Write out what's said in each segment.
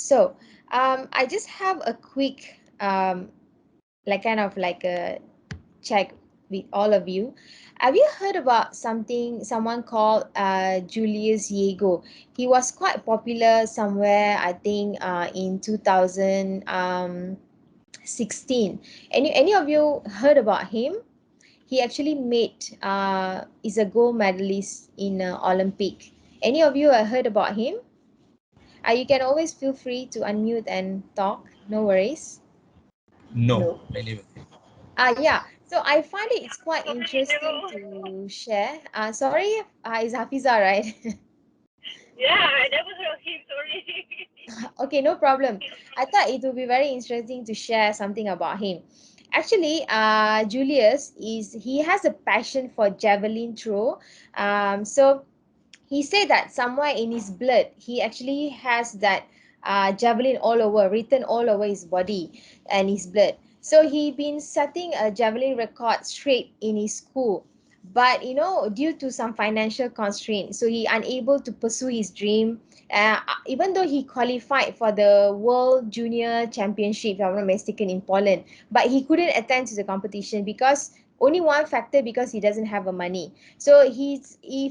So I just have a quick kind of like a check with all of you. Have you heard about someone called Julius Yego? He was quite popular somewhere, I think, in 2016. Any of you heard about him? He actually made is a gold medalist in Olympic. Any of you have heard about him? You can always feel free to unmute and talk. No worries. No, No. anyway. Yeah. So I find it's quite Sorry, interesting no. to share. Sorry, it's Hafiza, right? Yeah, I never heard of him, sorry. Okay, no problem. I thought it would be very interesting to share something about him. Actually, Julius he has a passion for javelin throw. So he said that somewhere in his blood, he actually has that javelin all over, written all over his body and his blood. So he been setting a javelin record straight in his school. But due to some financial constraint, so he unable to pursue his dream. Even though he qualified for the World Junior Championship, if I'm not mistaken, in Poland, but he couldn't attend to the competition because only one factor, because he doesn't have the money. So he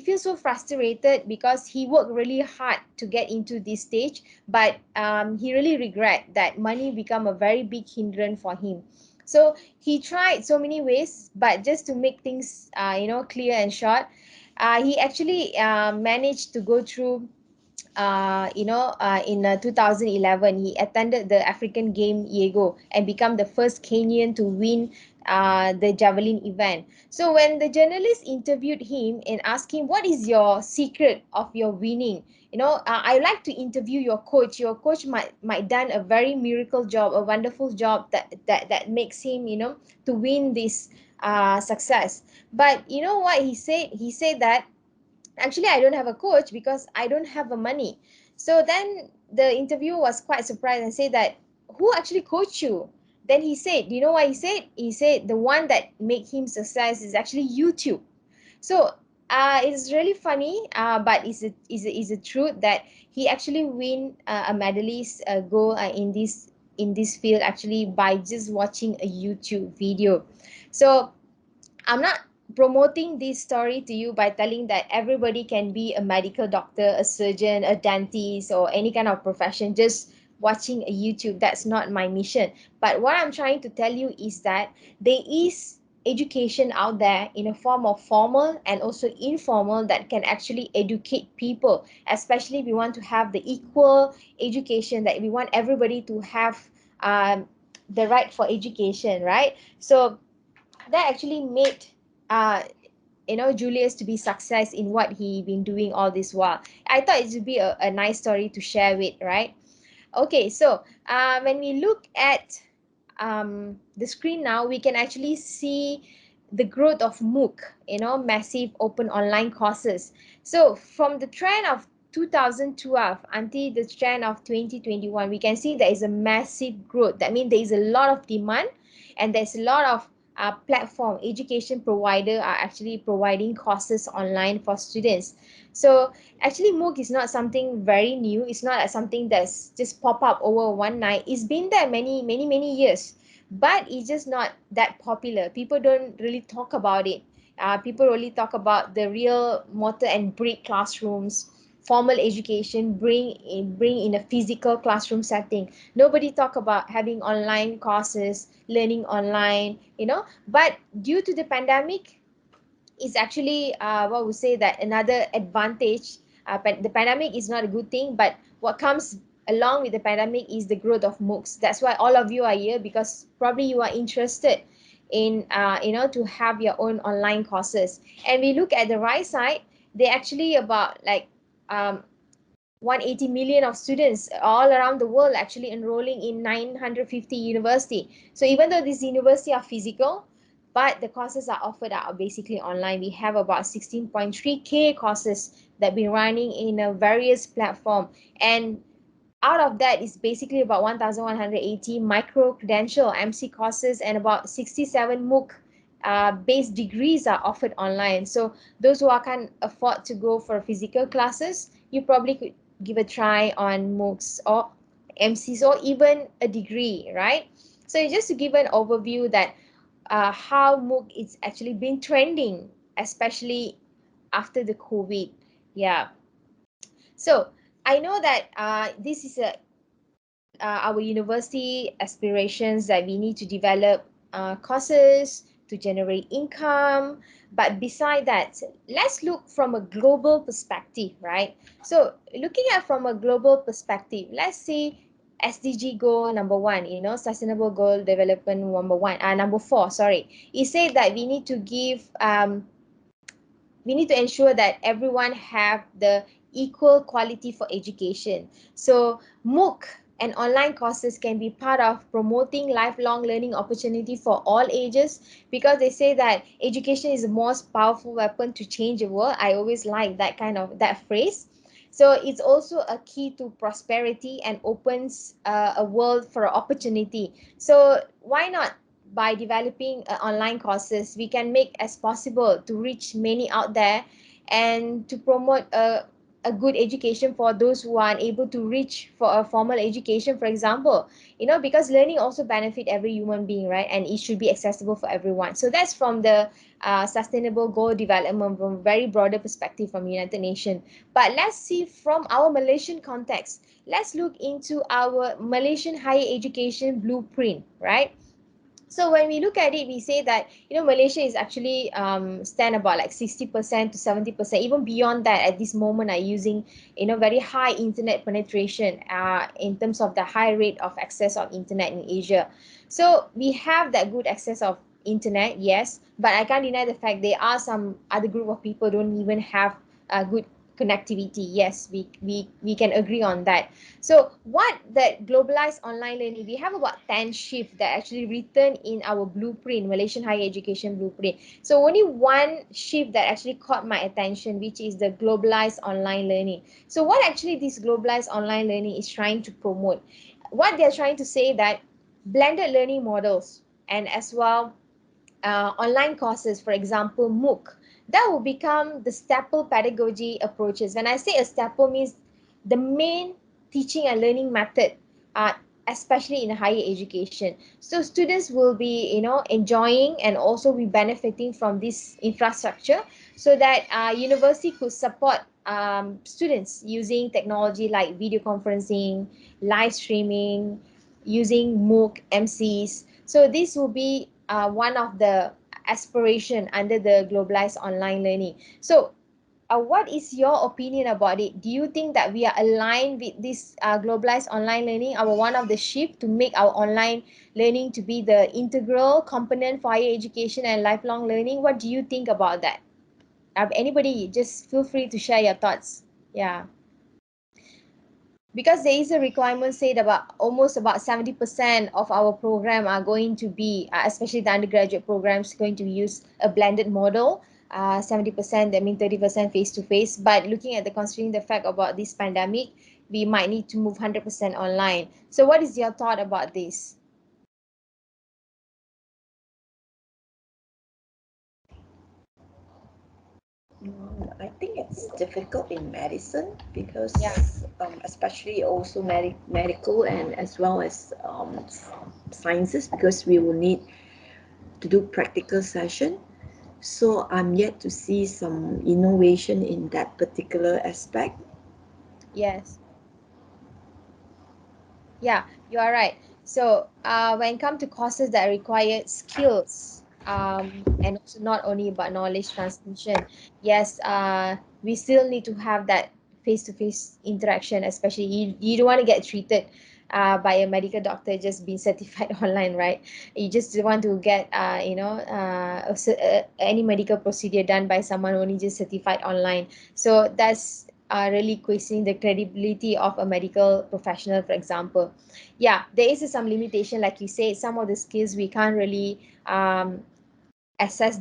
feels so frustrated because he worked really hard to get into this stage, but he really regret that money become a very big hindrance for him. So he tried so many ways, but just to make things clear and short, he actually managed to go through in 2011, he attended the African Game Yego and become the first Kenyan to win the javelin event. So when the journalist interviewed him and asked him, "What is your secret of your winning?" I like to interview your coach. Your coach might done a very miracle job, a wonderful job that makes him, to win this success. But you know what he said? He said that actually I don't have a coach because I don't have the money. So then the interviewer was quite surprised and said that, who actually coached you? Then he said, you know what he said the one that made him success is actually YouTube. So it's really funny, but is a truth that he actually win a medalist goal in this field actually by just watching a YouTube video. So I'm not promoting this story to you by telling that everybody can be a medical doctor, a surgeon, a dentist, or any kind of profession just watching a YouTube. That's not my mission. But what I'm trying to tell you is that there is education out there in a form of formal and also informal that can actually educate people, especially if we want to have the equal education, that we want everybody to have the right for education, right? So that actually made uh Julius to be success in what he been doing all this while. I thought it would be a nice story to share with, right? Okay, so when we look at the screen now, we can actually see the growth of MOOC, massive open online courses. So from the trend of 2012 until the trend of 2021, we can see there is a massive growth. That means there is a lot of demand, and there's a lot of platform education provider are actually providing courses online for students. So actually MOOC is not something very new. It's not something that's just pop up over one night. It's been there many years, but it's just not that popular. People don't really talk about it. People only talk about the real mortar and brick classrooms, formal education, bring in a physical classroom setting. Nobody talk about having online courses, learning online, but due to the pandemic, is actually what we say that another advantage. The pandemic is not a good thing, but what comes along with the pandemic is the growth of MOOCs. That's why all of you are here, because probably you are interested in to have your own online courses. And we look at the right side, they actually about like 180 million of students all around the world actually enrolling in 950 university. So even though these university are physical, but the courses are offered are basically online. We have about 16.3K courses that been running in a various platform, and out of that is basically about 1180 micro-credential MC courses, and about 67 MOOC based degrees are offered online. So those who can't afford to go for physical classes, you probably could give a try on MOOCs, or MCs, or even a degree, right? So just to give an overview that how MOOC is actually been trending, especially after the COVID. Yeah. So I know that this is our university aspirations that we need to develop courses to generate income. But beside that, let's look from a global perspective, right? So looking at from a global perspective, let's say SDG goal number one, sustainable goal development number one, number four, sorry. It said that we need to ensure that everyone have the equal quality for education. So MOOC and online courses can be part of promoting lifelong learning opportunity for all ages, because they say that education is the most powerful weapon to change the world. I always like that phrase. So it's also a key to prosperity and opens a world for opportunity. So why not, by developing online courses, we can make as possible to reach many out there and to promote a good education for those who are unable to reach for a formal education, for example. Because learning also benefit every human being, right? And it should be accessible for everyone. So that's from the sustainable goal development from very broader perspective from United Nations. But let's see from our Malaysian context. Let's look into our Malaysian higher education blueprint, right? So when we look at it, we say that Malaysia is actually stand about like 60% to 70%, even beyond that at this moment, are using very high internet penetration in terms of the high rate of access of internet in Asia. So we have that good access of internet, yes, but I can't deny the fact there are some other group of people don't even have a good connectivity. Yes, we can agree on that. So what that globalized online learning, we have about 10 shifts that actually written in our blueprint, Malaysian higher education blueprint. So only one shift that actually caught my attention, which is the globalized online learning. So what actually this globalized online learning is trying to promote? What they're trying to say that blended learning models, and as well online courses, for example, MOOC, that will become the staple pedagogy approaches. When I say a staple, means the main teaching and learning method, uh, especially in higher education. So students will be, enjoying and also be benefiting from this infrastructure, so that university could support students using technology like video conferencing, live streaming, using MOOC, MCs. So this will be one of the aspiration under the globalized online learning. So what is your opinion about it? Do you think that we are aligned with this globalized online learning, our one of the shift to make our online learning to be the integral component for higher education and lifelong learning? What do you think about that? Anybody, just feel free to share your thoughts. Yeah, because there is a requirement said about almost about 70% of our program are going to be, especially the undergraduate programs, going to use a blended model. 70%, that means 30% face to face. But looking at the considering the fact about this pandemic, we might need to move 100% online. So what is your thought about this? I think it's difficult in medicine Yeah. because, especially also medical and as well as sciences, because we will need to do practical session. So I'm yet to see some innovation in that particular aspect. Yes. Yeah, you are right. So, when it comes to courses that require skills, and also not only about knowledge transmission, yes, we still need to have that face-to-face interaction, especially you don't want to get treated by a medical doctor just being certified online, right? You just want to get, any medical procedure done by someone only just certified online. So that's really questioning the credibility of a medical professional, for example. Yeah, there is some limitation, like you say, some of the skills we can't really assess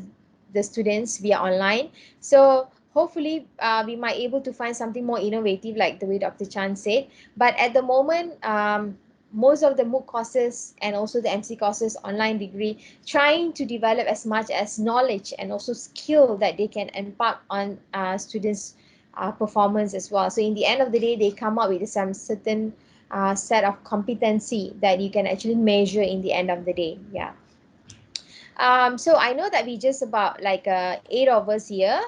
the students via online. So hopefully we might able to find something more innovative, like the way Dr. Chan said. But at the moment, most of the MOOC courses and also the MC courses, online degree, trying to develop as much as knowledge and also skill that they can impart on students' performance as well. So in the end of the day, they come up with some certain set of competency that you can actually measure in the end of the day. Yeah. So I know that we just about like 8 of us here.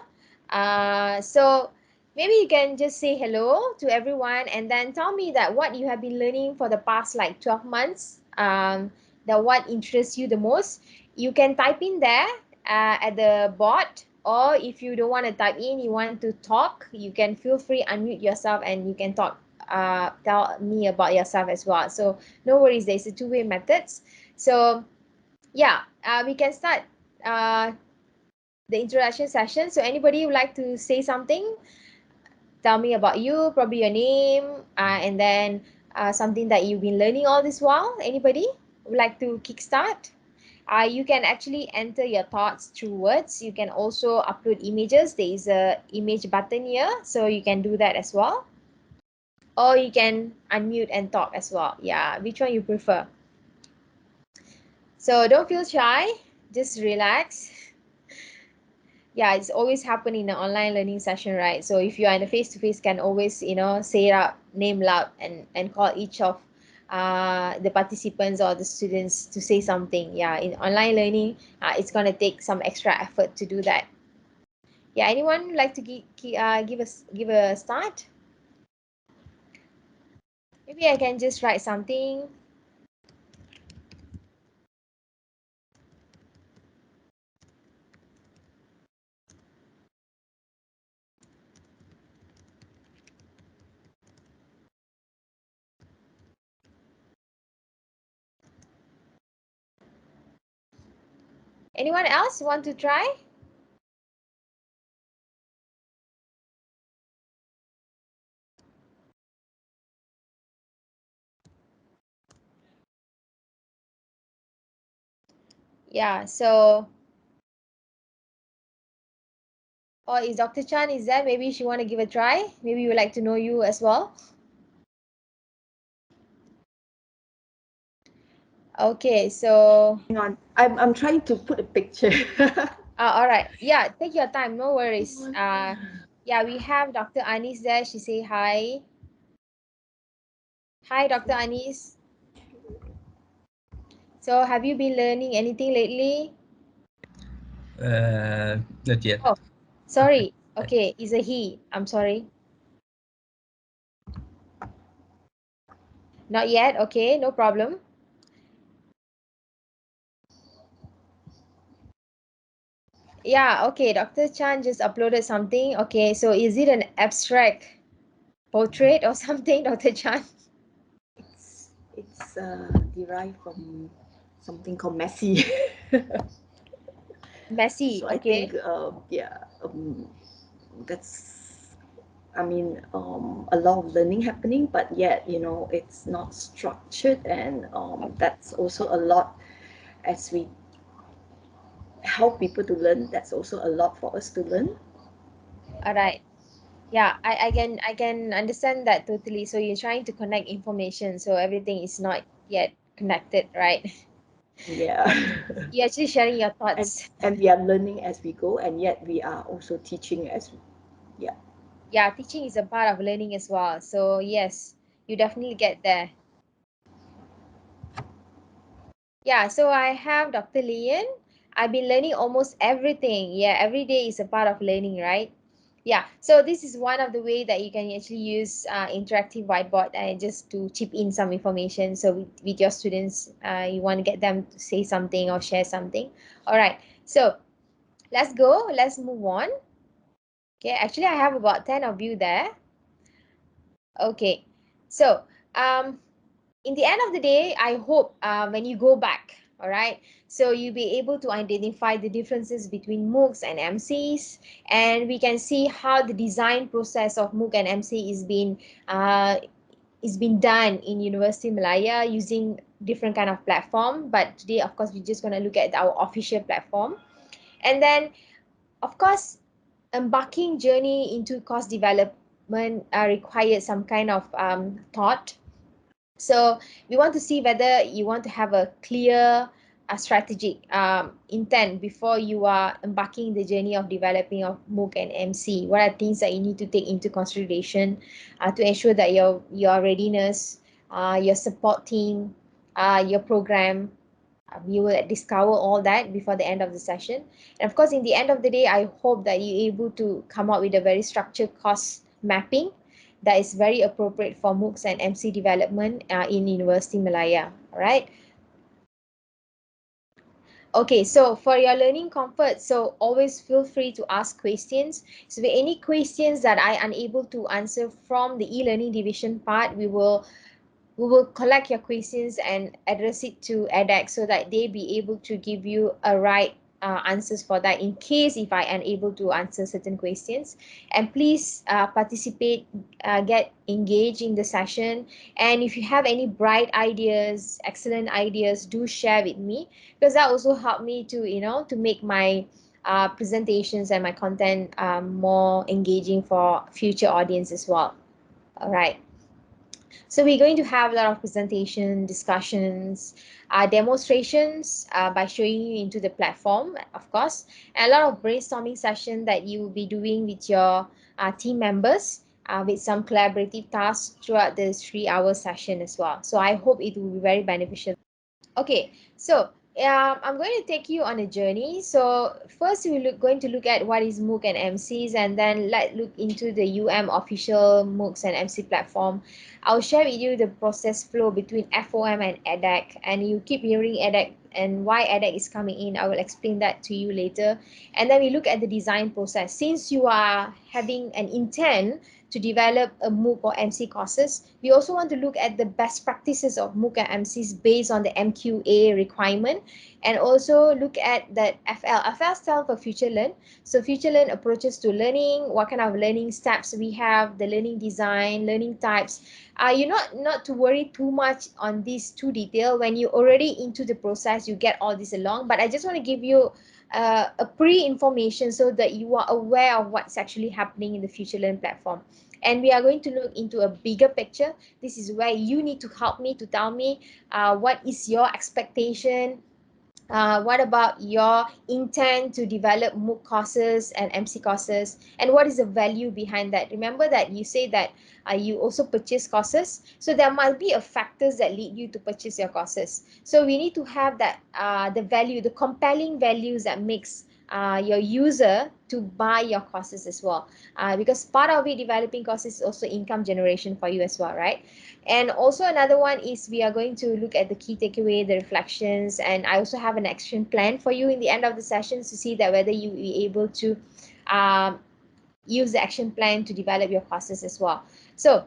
So maybe you can just say hello to everyone and then tell me that what you have been learning for the past like 12 months, that what interests you the most. You can type in there at the board, or if you don't want to type in, you want to talk, you can feel free unmute yourself and you can talk, tell me about yourself as well. So no worries, there's a two-way methods. So yeah, we can start uh, the introduction session. So anybody would like to say something? Tell me about you, probably your name, and then something that you've been learning all this while. Anybody would like to kickstart? You can actually enter your thoughts through words. You can also upload images. There is a image button here, so you can do that as well. Or you can unmute and talk as well. Yeah, which one you prefer? So don't feel shy. Just relax. Yeah, it's always happen in an online learning session, right? So if you are in a face-to-face, can always, say it out, name loud, and call each of the participants or the students to say something. Yeah, in online learning, it's gonna take some extra effort to do that. Yeah, anyone like to give a start? Maybe I can just write something. Anyone else want to try? Yeah, so, or is Dr. Chan is there? Maybe she want to give a try. Maybe we would like to know you as well. Okay, so Hang on, I'm trying to put a picture. all right. Yeah, take your time, no worries. Hang Yeah, we have Dr. Anis there. She say hi. Hi, Dr. Anis. So have you been learning anything lately? Not yet. Oh, sorry. Okay, is a he. I'm sorry. Not yet. Okay, no problem. Yeah, okay. Dr. Chan just uploaded something. Okay, so is it an abstract portrait or something, Dr. Chan? it's derived from something called messy. Messy. So I Okay. think, yeah, that's, I mean, a lot of learning happening, but yet, it's not structured, and that's also a lot as we help people to learn. That's also a lot for us to learn. All right. Yeah, I can understand that totally. So you're trying to connect information, so everything is not yet connected, right? Yeah. And you're actually sharing your and thoughts. and we are learning as we go, and yet we are also teaching as, yeah. Yeah, teaching is a part of learning as well. So yes, you definitely get there. Yeah, so I have Dr. Lian. I've been learning almost everything. Yeah, every day is a part of learning, right? Yeah, so this is one of the way that you can actually use interactive whiteboard and just to chip in some information. So with your students, you want to get them to say something or share something. All right, so let's go. Let's move on. Okay, actually, I have about 10 of you there. Okay, so um, in the end of the day, I hope when you go back, all right, so you'll be able to identify the differences between MOOCs and MCs, and we can see how the design process of MOOC and MC is being done in University Malaya using different kind of platform. But today, of course, we're just going to look at our official platform, and then, of course, embarking journey into course development requires some kind of thought. So we want to see whether you want to have a clear strategic intent before you are embarking the journey of developing of MOOC and MC. What are things that you need to take into consideration to ensure that your readiness your support team, your program. You will discover all that before the end of the session. And of course, in the end of the day, I hope that you're able to come up with a very structured cost mapping that is very appropriate for MOOCs and MC development in University Malaya. All right. Okay, so for your learning comfort, so always feel free to ask questions. So if any questions that I unable to answer from the e-learning division part, we will collect your questions and address it to edX so that they be able to give you a right answers for that in case if I am able to answer certain questions. And please participate, get engaged in the session. And if you have any bright ideas, excellent ideas, do share with me, because that also helped me to, to make my presentations and my content more engaging for future audience as well. All right. So we're going to have a lot of presentation, discussions, demonstrations by showing you into the platform, of course, and a lot of brainstorming session that you will be doing with your team members with some collaborative tasks throughout this 3-hour session as well. So I hope it will be very beneficial. Okay, so I'm going to take you on a journey. So first we're going to look at what is MOOC and MCs, and then let's look into the official MOOCs and MC platform. I'll share with you the process flow between FOM and EDAC, and you keep hearing EDAC and why EDAC is coming in. I will explain that to you later. And then we look at the design process. Since you are having an intent to develop a MOOC or MC courses, we also want to look at the best practices of MOOC and MCs based on the MQA requirement, and also look at that FL stands for Future Learn. So Future Learn approaches to learning, what kind of learning steps we have, the learning design, learning types. You not to worry too much on these too detail. When you already into the process, you get all this along. But I just want to give you a pre-information so that you are aware of what's actually happening in the Future Learn platform. And we are going to look into a bigger picture. This is where you need to help me to tell me what is your expectation, what about your intent to develop MOOC courses and MC courses, and what is the value behind that? Remember that you say that you also purchase courses, so there must be a factors that lead you to purchase your courses. So we need to have that the value, the compelling values that makes your user to buy your courses as well, because part of it, developing courses, is also income generation for you as well, right? And also another one is we are going to look at the key takeaway, the reflections, and I also have an action plan for you in the end of the session to see that whether you be able to um, use the action plan to develop your courses as well. So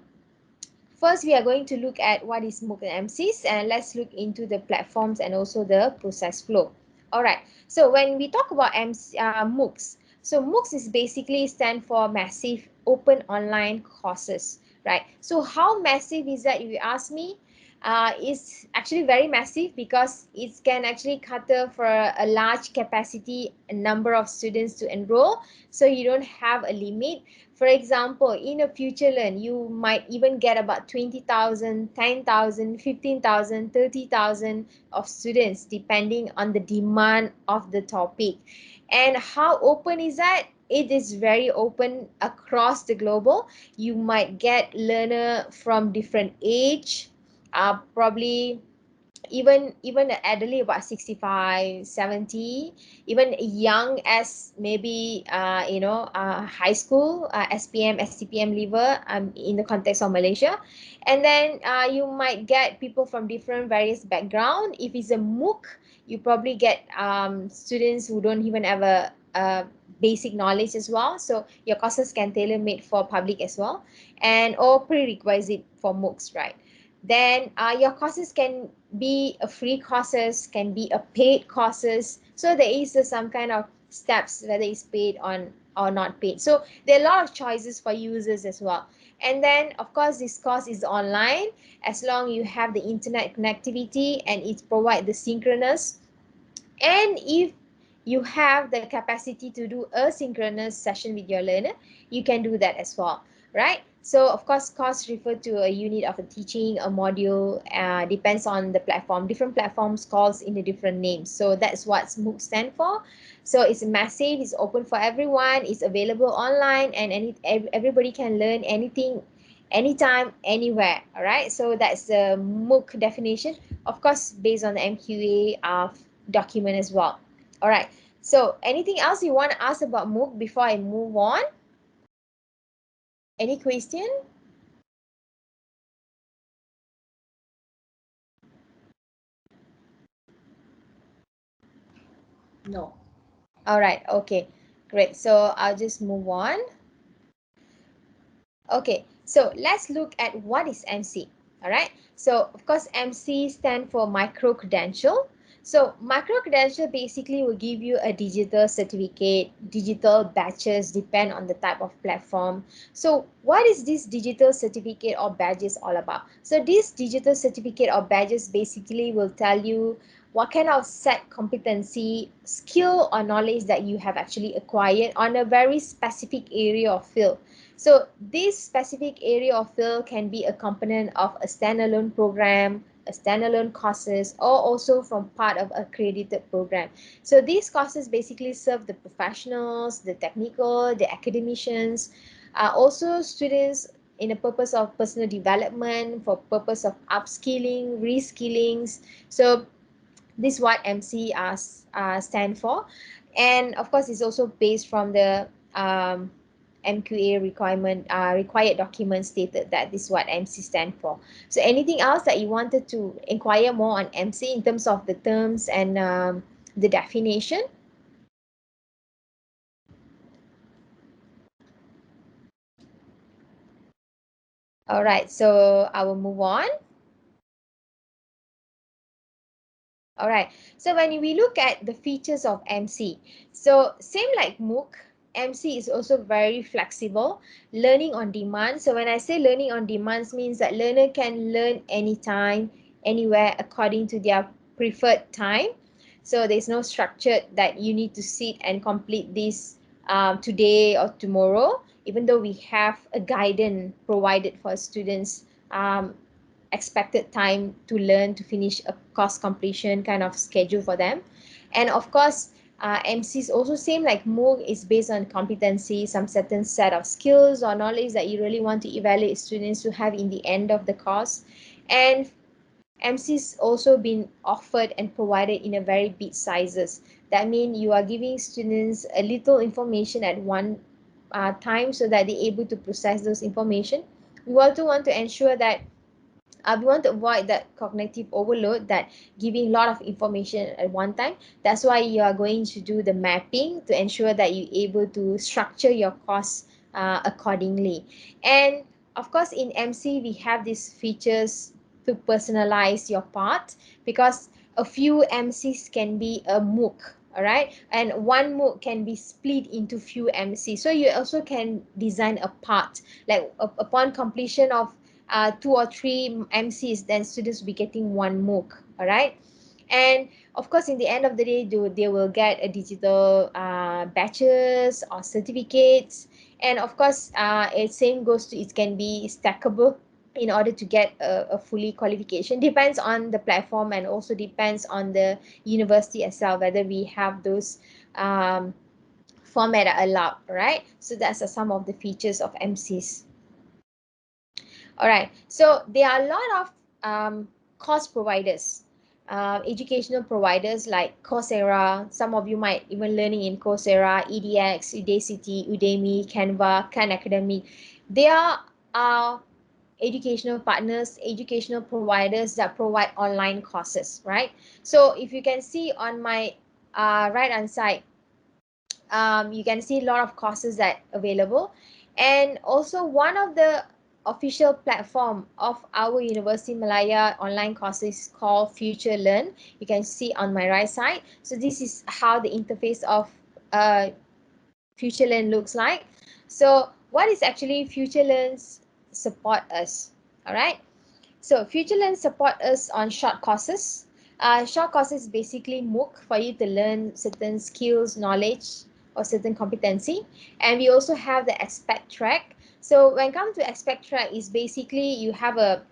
first, we are going to look at what is MOOC and MCs, and let's look into the platforms and also the process flow. All right. So when we talk about MOOCs, so MOOCs is basically stand for Massive Open Online Courses, right? So how massive is that, if you ask me? It's actually very massive because it can actually cater for a large capacity number of students to enroll. So you don't have a limit. For example, in a Future Learn, you might even get about 20,000, 10,000, 15,000, 30,000 of students depending on the demand of the topic. And how open is that? It is very open across the global. You might get learner from different age, probably even elderly about 65, 70, even young as maybe high school, SPM, STPM level in the context of Malaysia. And then you might get people from different various background. If it's a MOOC, you probably get students who don't even have a basic knowledge as well, so your courses can tailor made for public as well, and or prerequisite for MOOCs, right? Then your courses can be a free courses, can be a paid courses. So there is some kind of steps whether it's paid on or not paid. So there are a lot of choices for users as well. And then of course this course is online as long you have the internet connectivity and it provide the synchronous. And if you have the capacity to do a synchronous session with your learner, you can do that as well, right? So of course, course refer to a unit of a teaching, a module, depends on the platform. Different platforms calls in a different names. So that's what MOOC stand for. So it's massive, it's open for everyone, it's available online, and everybody can learn anything anytime, anywhere. All right, so that's the MOOC definition, of course, based on the MQA document as well. All right, so anything else you want to ask about MOOC before I move on? Any question? No. All right, okay, great. So I'll just move on. Okay, so let's look at what is MC. All right, so of course, MC stand for micro-credential. So micro-credential basically will give you a digital certificate, digital badges, depend on the type of platform. So what is this digital certificate or badges all about? So this digital certificate or badges basically will tell you what kind of set competency, skill or knowledge that you have actually acquired on a very specific area or field. So this specific area of field can be a component of a standalone program, a standalone courses, or also from part of a accredited program. So these courses basically serve the professionals, the technical, the academicians, also students in a purpose of personal development, for purpose of upskilling, reskillings. So this is what MC stand for, and of course it's also based from the MQA required document stated that this is what MC stand for. So anything else that you wanted to inquire more on MC in terms of the terms and the definition? All right, so I will move on. All right, so when we look at the features of MC, so same like MOOC, MC is also very flexible, learning on demand. So when I say learning on demand means that learner can learn anytime, anywhere according to their preferred time. So there's no structure that you need to sit and complete this today or tomorrow, even though we have a guidance provided for students, expected time to learn to finish a course completion kind of schedule for them. And of course, MC is also same like MOOC is based on competency, some certain set of skills or knowledge that you really want to evaluate students to have in the end of the course. And MC's also been offered and provided in a very big sizes. That means you are giving students a little information at one time so that they're able to process those information. We also want to ensure that we want to avoid that cognitive overload, that giving a lot of information at one time. That's why you are going to do the mapping to ensure that you're able to structure your course accordingly. And of course in MC we have these features to personalize your part, because a few MCs can be a MOOC. All right, and one MOOC can be split into few MCs, so you also can design a part like upon completion of two or three MCs, then students will be getting one MOOC. All right. And of course, in the end of the day, they will get a digital badges or certificates. And of course, it same goes to it can be stackable in order to get a fully qualification. Depends on the platform and also depends on the university itself whether we have those format allowed, right? So that's some of the features of MCs. All right, so there are a lot of course providers, educational providers like Coursera. Some of you might even learning in Coursera, EDX, Udacity, Udemy, Canva, Khan Academy. They are educational partners, educational providers that provide online courses, right? So if you can see on my right hand side, you can see a lot of courses that available. And also one of the official platform of our University Malaya online courses called Future Learn. You can see on my right side. So this is how the interface of uh, Future Learn looks like. So what is actually Future Learn's support us? All right. So FutureLearn support us on short courses. Short courses basically MOOC for you to learn certain skills, knowledge, or certain competency. And we also have the expert track. So when it comes to expert track, is basically you have a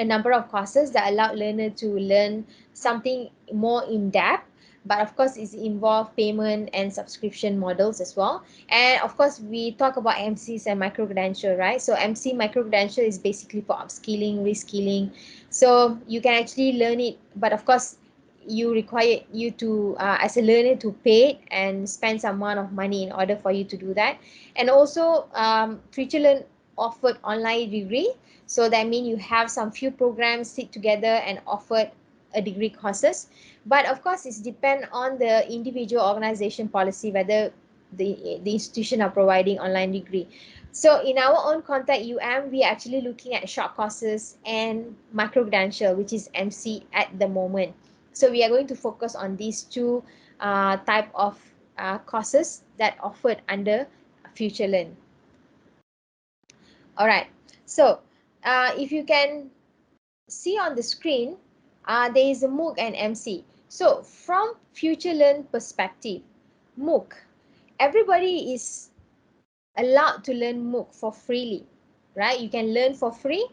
number of courses that allow learner to learn something more in depth, but of course it's involved payment and subscription models as well. And of course we talk about MCs and micro-credential, right? So MC micro-credential is basically for upskilling, reskilling. So you can actually learn it, but of course you require you to as a learner to pay and spend some amount of money in order for you to do that. And also FutureLearn offered online degree, so that means you have some few programs sit together and offered a degree courses. But of course it's depend on the individual organization policy whether the institution are providing online degree. So in our own contact we are actually looking at short courses and micro credential, which is MC at the moment. So we are going to focus on these two type of courses that offered under FutureLearn. All right. So if you can see on the screen, there is a MOOC and MC. So from FutureLearn perspective, MOOC, everybody is allowed to learn MOOC for freely, right? You can learn for free,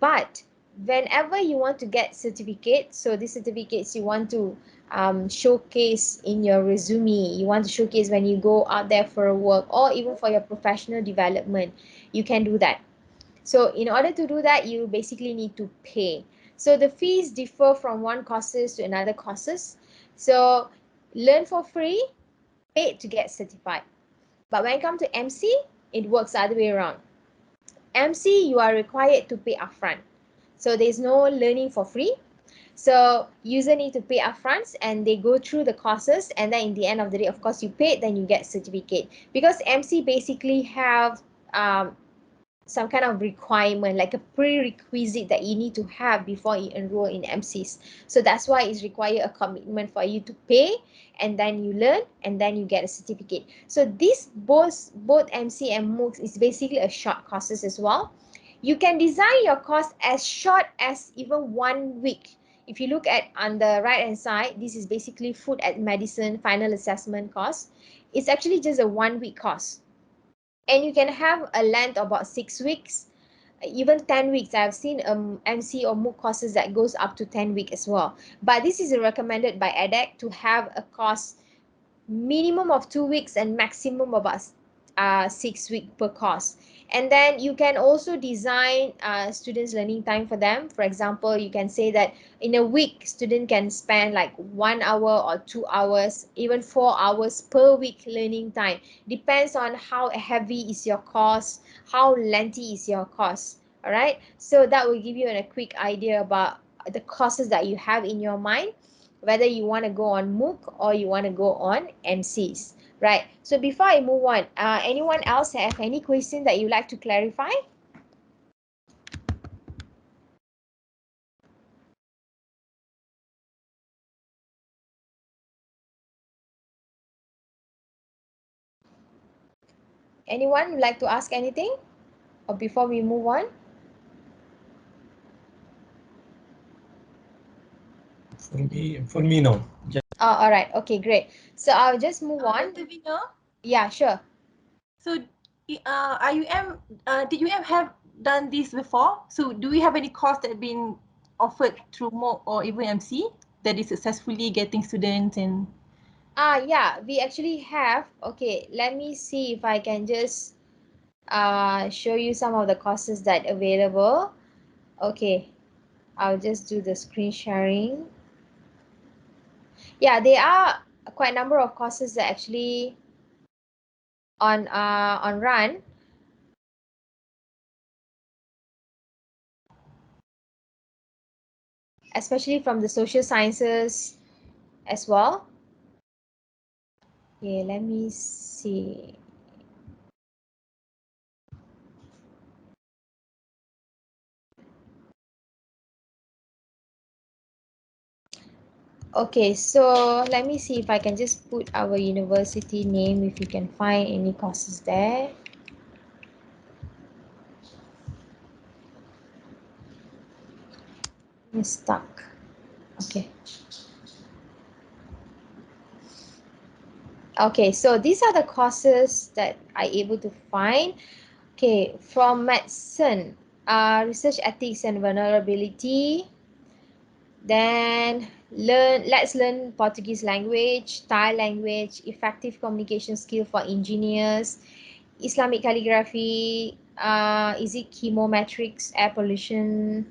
but whenever you want to get certificate, so these certificates you want to showcase in your resume, you want to showcase when you go out there for a work or even for your professional development, you can do that. So in order to do that, you basically need to pay. So the fees differ from one courses to another courses. So learn for free, pay to get certified. But when it comes to MC, it works the other way around. MC, you are required to pay upfront. So there's no learning for free. So user need to pay upfront and they go through the courses, and then in the end of the day, of course, you pay, then you get certificate. Because MC basically have some kind of requirement, like a prerequisite that you need to have before you enroll in MCs. So that's why it's require a commitment for you to pay, and then you learn, and then you get a certificate. So this both MC and MOOCs is basically a short courses as well. You can design your course as short as even 1 week. If you look at on the right hand side, this is basically food and medicine final assessment course. It's actually just a 1 week course, and you can have a length of about 6 weeks, even 10 weeks. I've seen MC or MOOC courses that goes up to 10 weeks as well. But this is recommended by edX to have a course minimum of 2 weeks and maximum about 6 weeks per course. And then you can also design students learning time for them. For example, you can say that in a week student can spend like 1 hour or 2 hours, even 4 hours per week learning time. Depends on how heavy is your course, how lengthy is your course. All right, so that will give you a quick idea about the courses that you have in your mind, whether you want to go on MOOC or you want to go on MCs, right? So before I move on, anyone else have any question that you'd like to clarify? Anyone would like to ask anything, or before we move on? For me, no. Just All right, okay, great. So I'll just move on. Dr. Vina, Yeah, sure. so IUM, did you have done this before? So do we have any course that have been offered through MOOC or even MC that is successfully getting students and Yeah, we actually have. Okay, let me see if I can just show you some of the courses that available. Okay, I'll just do the screen sharing. Yeah, there are quite a number of courses that actually on run, especially from the social sciences as well. Okay, let me see. Okay, so let me see if I can just put our university name, if you can find any courses there. It's stuck. Okay. Okay, so these are the courses that I able to find. Okay, from medicine, research ethics and vulnerability. Then let's learn Portuguese language, Thai language, effective communication skill for engineers, Islamic calligraphy, is it chemometrics, air pollution,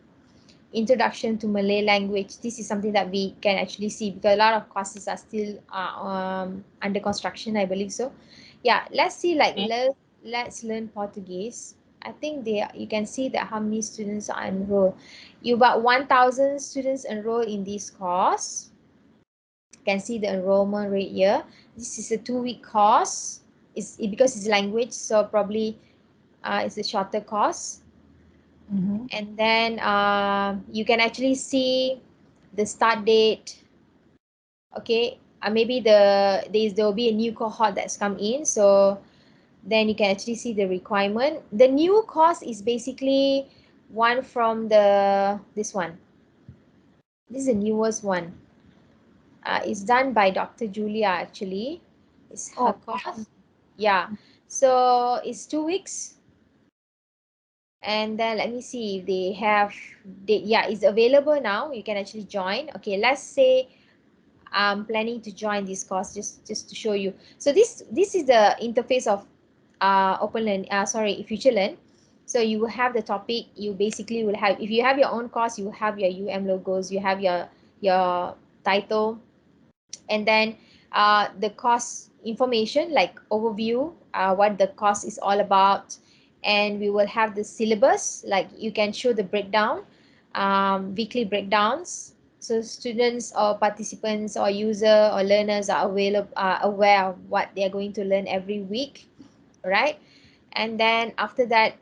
introduction to Malay language. This is something that we can actually see because a lot of courses are still under construction, I believe so. Yeah, let's see, like Okay. let's learn Portuguese. I think you can see that how many students are enrolled. You about 1,000 students enrolled in this course. You can see the enrollment rate here. This is a 2-week course. Because it's language, so probably it's a shorter course. And then you can actually see the start date. Okay, maybe there will be a new cohort that's come in, so then you can actually see the requirement. The new course is basically one from this one. This is the newest one. It's done by Dr. Julia actually. It's her course. Yeah, so it's 2 weeks. And then let me see if they have yeah, it's available now. You can actually join. Okay, let's say I'm planning to join this course just to show you. So this is the interface of open learn sorry, future learn. So you will have the topic. You basically will have, if you have your own course, you will have your logos, you have your title, and then the course information like overview, what the course is all about, and we will have the syllabus, like you can show the breakdown, weekly breakdowns, so students or participants or user or learners are aware of what they are going to learn every week, right? And then after that,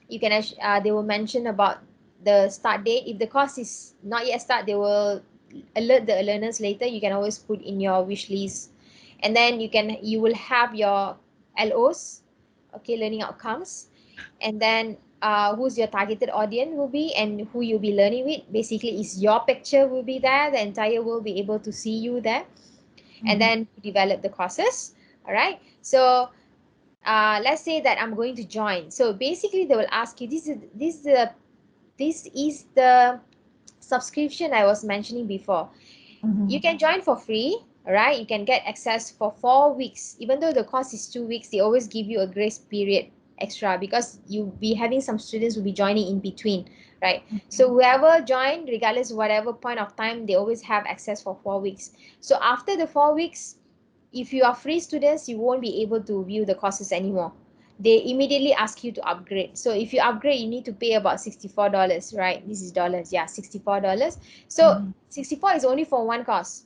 you can they will mention about the start date. If the course is not yet start, they will alert the learners later. You can always put in your wish list. And then you will have your LOs, okay, learning outcomes. And then who's your targeted audience will be, and who you'll be learning with. Basically is your picture will be there, the entire world will be able to see you there. And then develop the courses. All right, so let's say that I'm going to join. So basically they will ask you, this is the subscription I was mentioning before. You can join for free, all right? You can get access for 4 weeks. Even though the course is 2 weeks, they always give you a grace period extra because you'll be having some students will be joining in between, right? So whoever joined, regardless of whatever point of time, they always have access for 4 weeks. So after the 4 weeks, if you are free students, you won't be able to view the courses anymore. They immediately ask you to upgrade. So if you upgrade, you need to pay about $64, right? This is dollars, yeah, $64. So 64 is only for one course.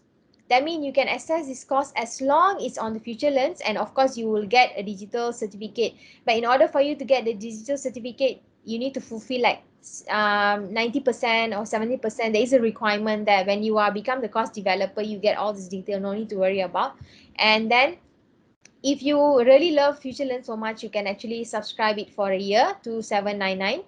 That means you can access this course as long it's on the Future Learns, and of course you will get a digital certificate. But in order for you to get the digital certificate, you need to fulfill like 90% or 70%. There is a requirement that when you are become the course developer, you get all this detail, no need to worry about. And then if you really love Future Learn so much, you can actually subscribe it for a year to $7.99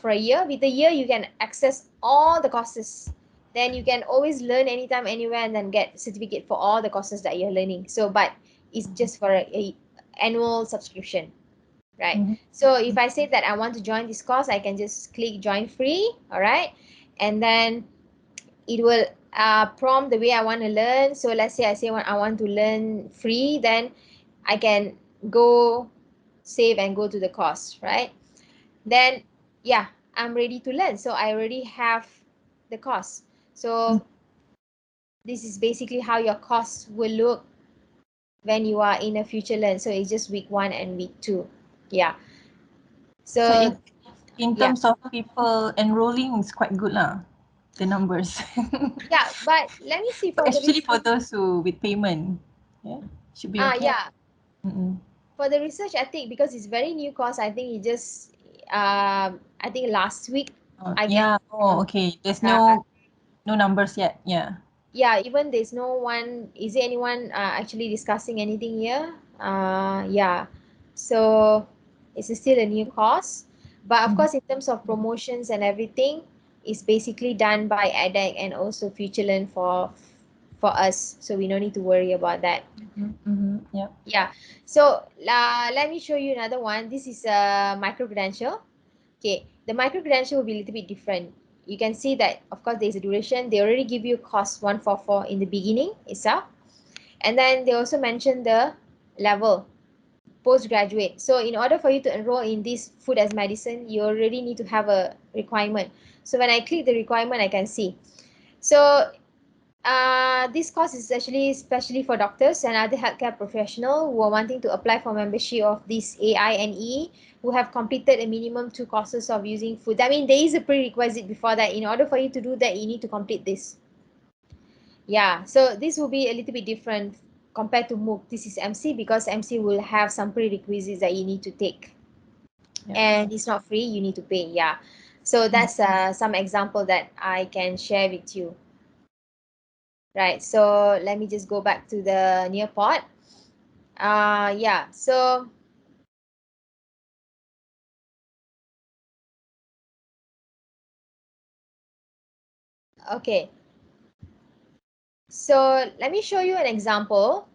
for a year. With a year, you can access all the courses. Then you can always learn anytime, anywhere, and then get certificate for all the courses that you're learning. So, but it's just for a annual subscription, right? So if I say that I want to join this course, I can just click join free, all right? And then it will prompt the way I want to learn. So let's say I want to learn free, then I can go save and go to the course, right? Then yeah, I'm ready to learn. So I already have the course. So this is basically how your course will look when you are in a Future Learn. So it's just week 1 and week 2. Yeah. So So in yeah. terms of people enrolling, it's quite good lah, the numbers. Yeah, but let me see for the Especially research. for those who with payment, yeah, should be okay. Yeah. For the research ethic, because it's very new course, I think it just I think last week I get Yeah. Oh, okay. There's uh, no numbers yet. Yeah. yeah, even there's no one, is there anyone actually discussing anything here? Yeah, so it's still a new course, but of course in terms of promotions and everything, it's basically done by edX and also FutureLearn for us, so we don't need to worry about that. Yeah. Yeah, so let me show you another one. This is a micro credential. Okay, the micro credential will be a little bit different. you can see that, of course, there's a duration. They already give you cost 144 in the beginning itself. And then they also mention the level, postgraduate. So in order for you to enroll in this food as medicine, you already need to have a requirement. So when I click the requirement, I can see. So this course is actually especially for doctors and other healthcare professionals who are wanting to apply for membership of this AINE, who have completed a minimum 2 courses of using food. I mean, there is a prerequisite before that. In order for you to do that, you need to complete this. Yeah, so this will be a little bit different compared to MOOC. This is MC because MC will have some prerequisites that you need to take. Yeah. And it's not free, you need to pay. Yeah. So that's some example that I can share with you. Right, so let me just go back to the Nearpod. Yeah, so okay. So let me show you an example.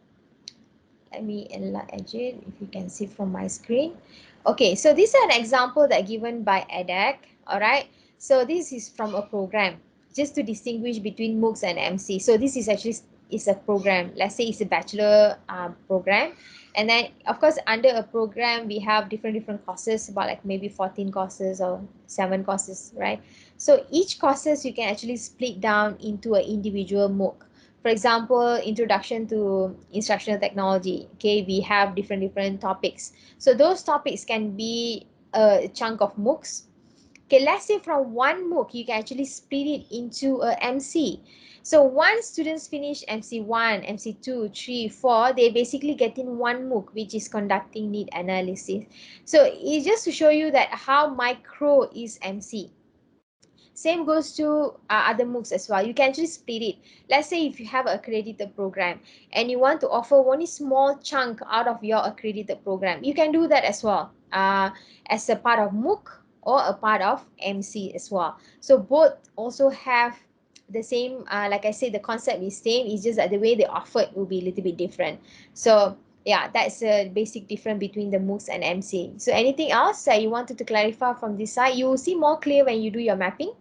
Let me enlarge it if you can see from my screen. Okay, so this is an example that given by EDAC. All right, so this is from a program, just to distinguish between MOOCs and MC. So this is actually is a program. Let's say it's a bachelor program, and then of course under a program we have different courses, about like maybe 14 courses or 7 courses, right? So each courses you can actually split down into an individual MOOC. For example, introduction to instructional technology. Okay, we have different topics. So those topics can be a chunk of MOOCs. Okay, let's say from one MOOC, you can actually split it into a MC. So once students finish MC1, MC2, 3, 4, they basically get in one MOOC, which is conducting need analysis. So it's just to show you that how micro is MC. Same goes to other MOOCs as well. You can actually split it. Let's say if you have an accredited program and you want to offer only small chunk out of your accredited program, you can do that as well, as a part of MOOC or a part of MC as well. So both also have the same, like I said, the concept is same. It's just that the way they offer it will be a little bit different. So yeah, that's a basic difference between the MOOCs and MC. So anything else that you wanted to clarify from this side? You will see more clear when you do your mapping.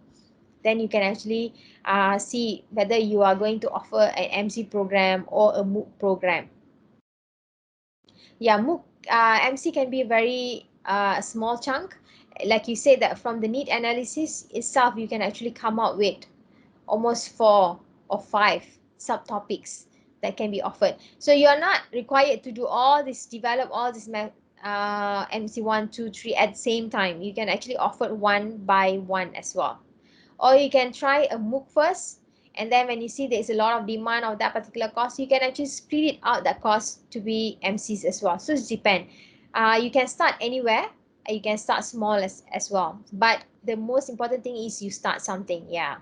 Then you can actually see whether you are going to offer an MC program or a MOOC program. Yeah, MOOC, MC can be a very small chunk. Like you said, that from the need analysis itself, you can actually come up with almost 4 or 5 subtopics that can be offered. So you're not required to do all this, develop all this MC 1, 2, 3 at the same time. You can actually offer one by one as well. Or you can try a MOOC first, and then when you see there's a lot of demand of that particular course, you can actually split it out that course to be MCs as well. So it depends. You can start anywhere, and you can start small as well. But the most important thing is you start something. Yeah.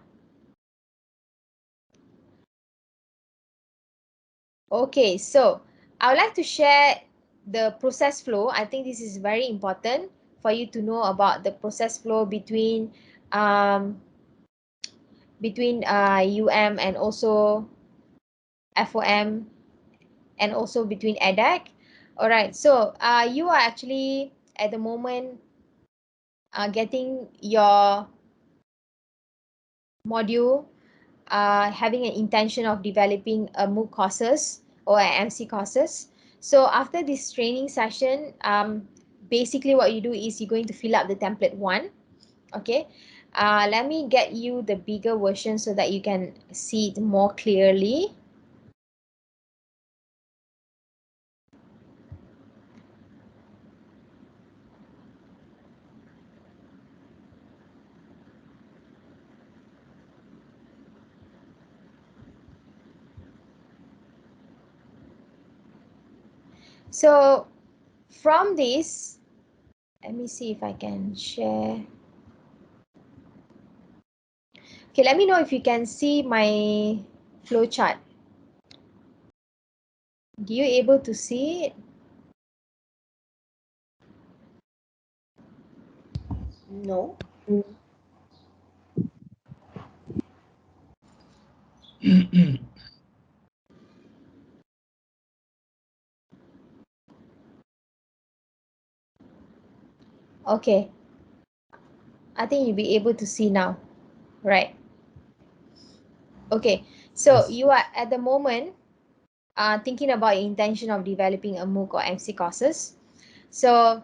Okay, so I would like to share the process flow. I think this is very important for you to know about the process flow between UM and also FOM, and also between EDAC. All right, so you are actually at the moment getting your module, having an intention of developing a MOOC courses or an MC courses. So after this training session, basically what you do is you're going to fill up the template 1. Okay, let me get you the bigger version so that you can see it more clearly. So from this, let me see if I can share. Okay, let me know if you can see my flow chart. Do you able to see it? No. Okay, I think you'll be able to see now. right? Okay, so Yes. you are at the moment thinking about your intention of developing a MOOC or MC courses. So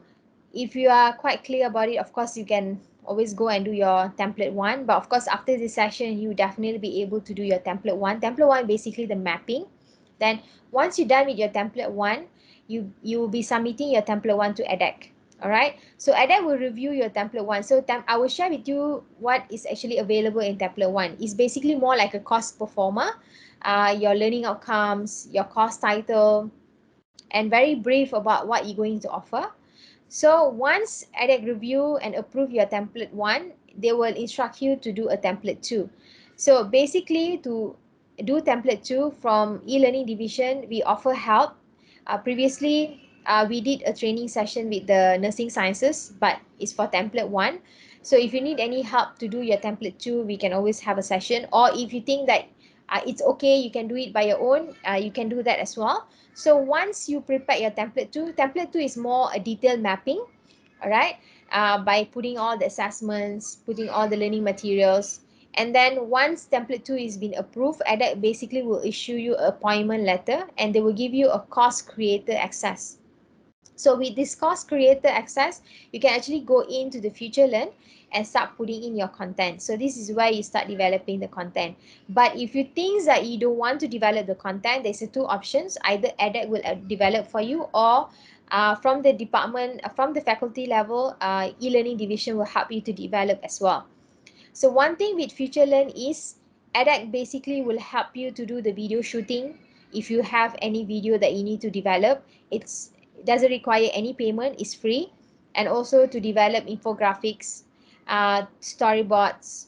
if you are quite clear about it, of course, you can always go and do your template one. But of course, after this session, you definitely be able to do your template one. Template one, basically the mapping. Then once you're done with your template one, you will be submitting your template one to edX. All right. So edX will review your template one. So I will share with you what is actually available in template one. It's basically more like a course performer, your learning outcomes, your course title, and very brief about what you're going to offer. So once edX review and approve your template one, they will instruct you to do a template two. So basically, to do template two from e-learning division, we offer help. Previously, we did a training session with the nursing sciences, but it's for template one. So if you need any help to do your template two, we can always have a session. Or if you think that it's okay, you can do it by your own, you can do that as well. So once you prepare your template two is more a detailed mapping, all right, by putting all the assessments, putting all the learning materials. And then once template two is been approved, edX basically will issue you an appointment letter and they will give you a course creator access. So with this course creator access, you can actually go into the Future Learn and start putting in your content. So this is where you start developing the content. But if you think that you don't want to develop the content, there's two options. Either edX will develop for you, or from the department, from the faculty level, e-learning division will help you to develop as well. So one thing with Future Learn is edX basically will help you to do the video shooting. If you have any video that you need to develop, it doesn't require any payment, it's free. And also to develop infographics, storyboards,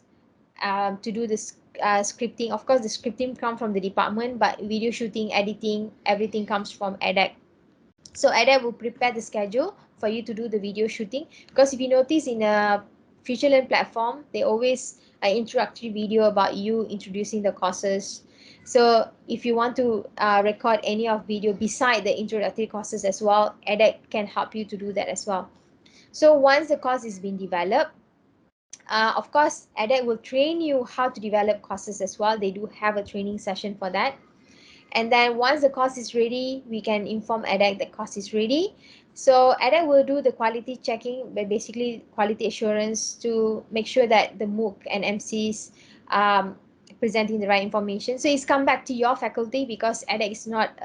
to do this scripting. Of course, the scripting comes from the department, but video shooting, editing, everything comes from edX. So edX will prepare the schedule for you to do the video shooting. Because if you notice in a Future Learn platform, they always introductory video about you introducing the courses. So if you want to record any of video beside the introductory courses as well, edX can help you to do that as well. So once the course is being developed, of course, edX will train you how to develop courses as well. They do have a training session for that. And then once the course is ready, we can inform edX that course is ready. So edX will do the quality checking, but basically quality assurance to make sure that the MOOC and MCs presenting the right information. So it's come back to your faculty, because edX is not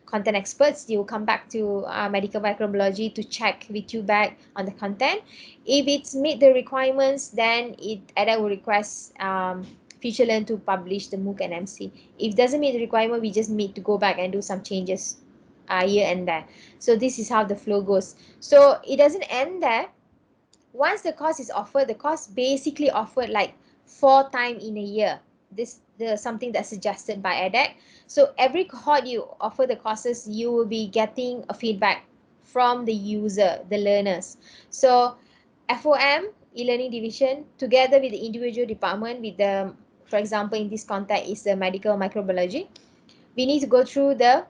content experts. They will come back to medical microbiology to check with you back on the content. If it's meet the requirements, then edX will request Future Learn to publish the MOOC and MC. If it doesn't meet the requirement, we just need to go back and do some changes here and there. So this is how the flow goes. So it doesn't end there. Once the course is offered, the course basically offered like 4 times in a year. This the something that's suggested by edX. So every cohort you offer the courses, you will be getting a feedback from the user, the learners. So FOM, e-learning division, together with the individual department, with the, for example, in this context is the medical microbiology, we need to go through the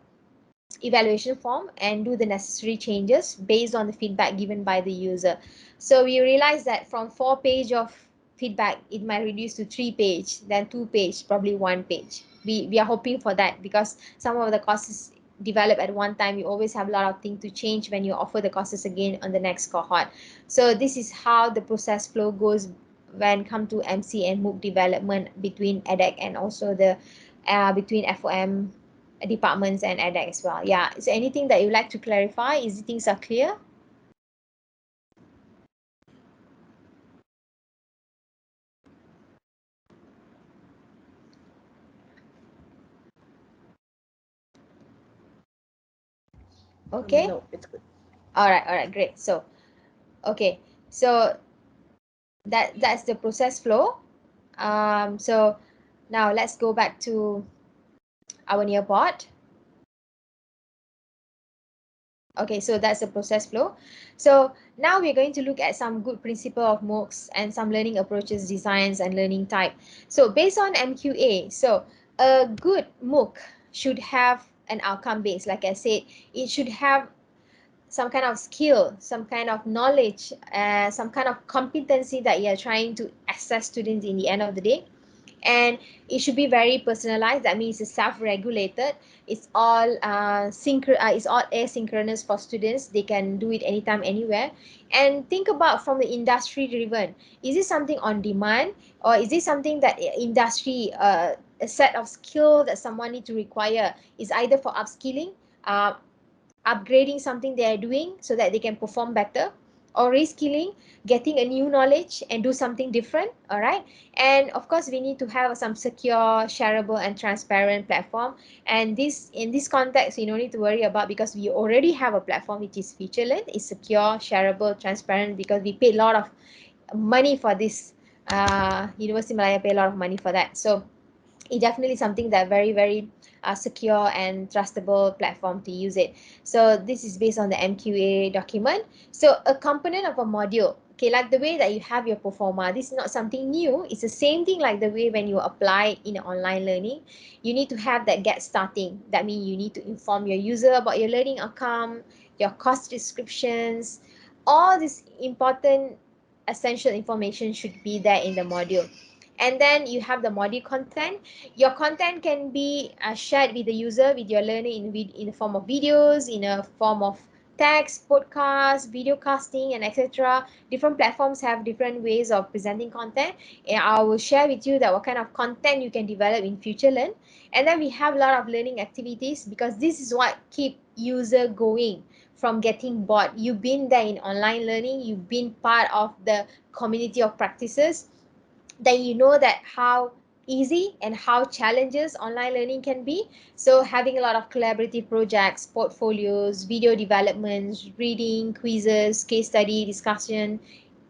evaluation form and do the necessary changes based on the feedback given by the user. So we realize that from 4 page of feedback, it might reduce to 3 page, then 2 page, probably 1 page. We are hoping for that, because some of the courses develop at one time, you always have a lot of things to change when you offer the courses again on the next cohort. So this is how the process flow goes when come to MC and MOOC development between edX and also the between FOM departments and edX as well. Yeah, is there anything that you'd like to clarify? Is things are clear? Okay. No, it's good. All right, great. So okay, so that's the process flow. So now let's go back to our nearboard. Okay, so that's the process flow. So now we're going to look at some good principle of MOOCs and some learning approaches, designs, and learning type. So based on MQA, so a good MOOC should have an outcome base. Like I said, it should have some kind of skill, some kind of knowledge, some kind of competency that you're trying to assess students in the end of the day. And it should be very personalized. That means it's self-regulated. It's all it's all asynchronous for students. They can do it anytime, anywhere. And think about from the industry driven. Is it something on demand, or is it something that industry a set of skill that someone need to require is either for upskilling, uh, upgrading something they are doing so that they can perform better, or reskilling, getting a new knowledge and do something different. All right. And of course we need to have some secure, shareable and transparent platform. And this, in this context, you don't need to worry about, because we already have a platform which is FutureLearn. It's secure, shareable, transparent, because we paid a lot of money for this. University Malaya pay a lot of money for that. So it definitely something that very, very secure and trustable platform to use it. So this is based on the MQA document. So a component of a module, okay, like the way that you have your performa, this is not something new. It's the same thing like the way when you apply in online learning. You need to have that get starting. That means you need to inform your user about your learning outcome, your course descriptions. All this important essential information should be there in the module. And then you have the module content. Your content can be shared with the user, with your learner, in the form of videos, in a form of text, podcast, video casting, and etc. Different platforms have different ways of presenting content, and I will share with you that what kind of content you can develop in FutureLearn. And then we have a lot of learning activities, because this is what keep user going from getting bored. You've been there in online learning, you've been part of the community of practices, then you know that how easy and how challenges online learning can be. So having a lot of collaborative projects, portfolios, video developments, reading, quizzes, case study, discussion,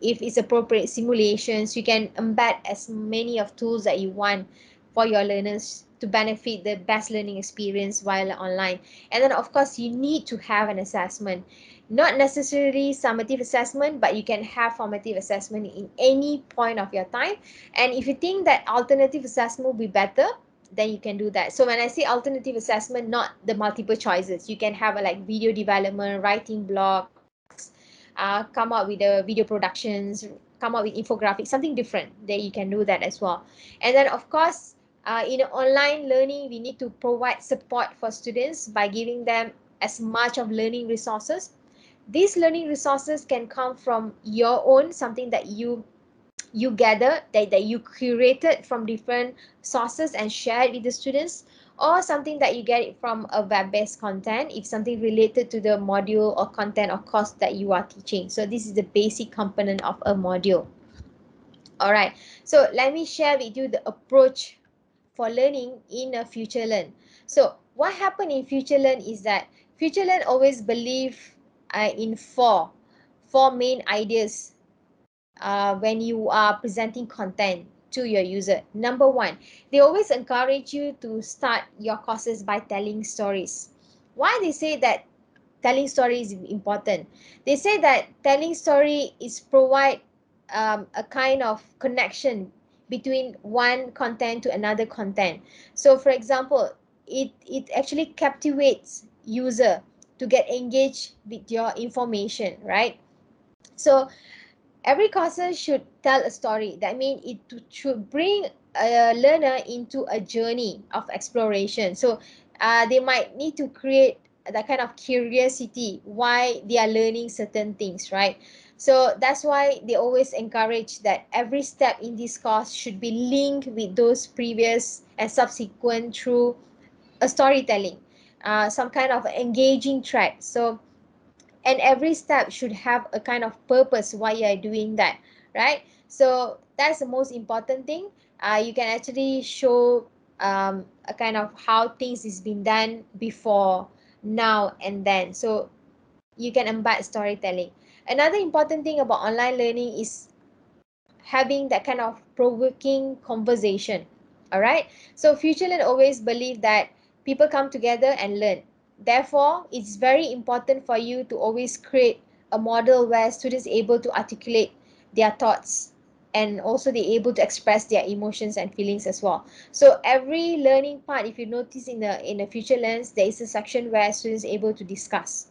if it's appropriate, simulations, you can embed as many of tools that you want for your learners to benefit the best learning experience while online. And then of course you need to have an assessment, not necessarily summative assessment, but you can have formative assessment in any point of your time. And if you think that alternative assessment will be better, then you can do that. So when I say alternative assessment, not the multiple choices, you can have a like video development, writing blogs, come up with the video productions, come up with infographics, something different, that you can do that as well. And then of course, in online learning, we need to provide support for students by giving them as much of learning resources. These learning resources can come from your own, something that you gather, that you curated from different sources and shared with the students, or something that you get it from a web-based content, if something related to the module or content or course that you are teaching. So this is the basic component of a module. All right, so let me share with you the approach for learning in a FutureLearn. So what happened in FutureLearn is that FutureLearn always believe in four main ideas when you are presenting content to your user. Number one, they always encourage you to start your courses by telling stories. Why they say that telling story is important? They say that telling story is provide a kind of connection between one content to another content. So for example, it actually captivates user to get engaged with your information, right? So every course should tell a story. That means it should bring a learner into a journey of exploration. So they might need to create that kind of curiosity why they are learning certain things, right? So that's why they always encourage that every step in this course should be linked with those previous and subsequent through a storytelling, some kind of engaging track. So and every step should have a kind of purpose why you are doing that, right? So that's the most important thing. You can actually show a kind of how things is been done before, now and then. So you can embed storytelling. Another important thing about online learning is having that kind of provoking conversation. All right. So FutureLearn always believe that people come together and learn. Therefore, it's very important for you to always create a model where students are able to articulate their thoughts, and also they're able to express their emotions and feelings as well. So every learning part, if you notice in the FutureLearn, there is a section where students are able to discuss.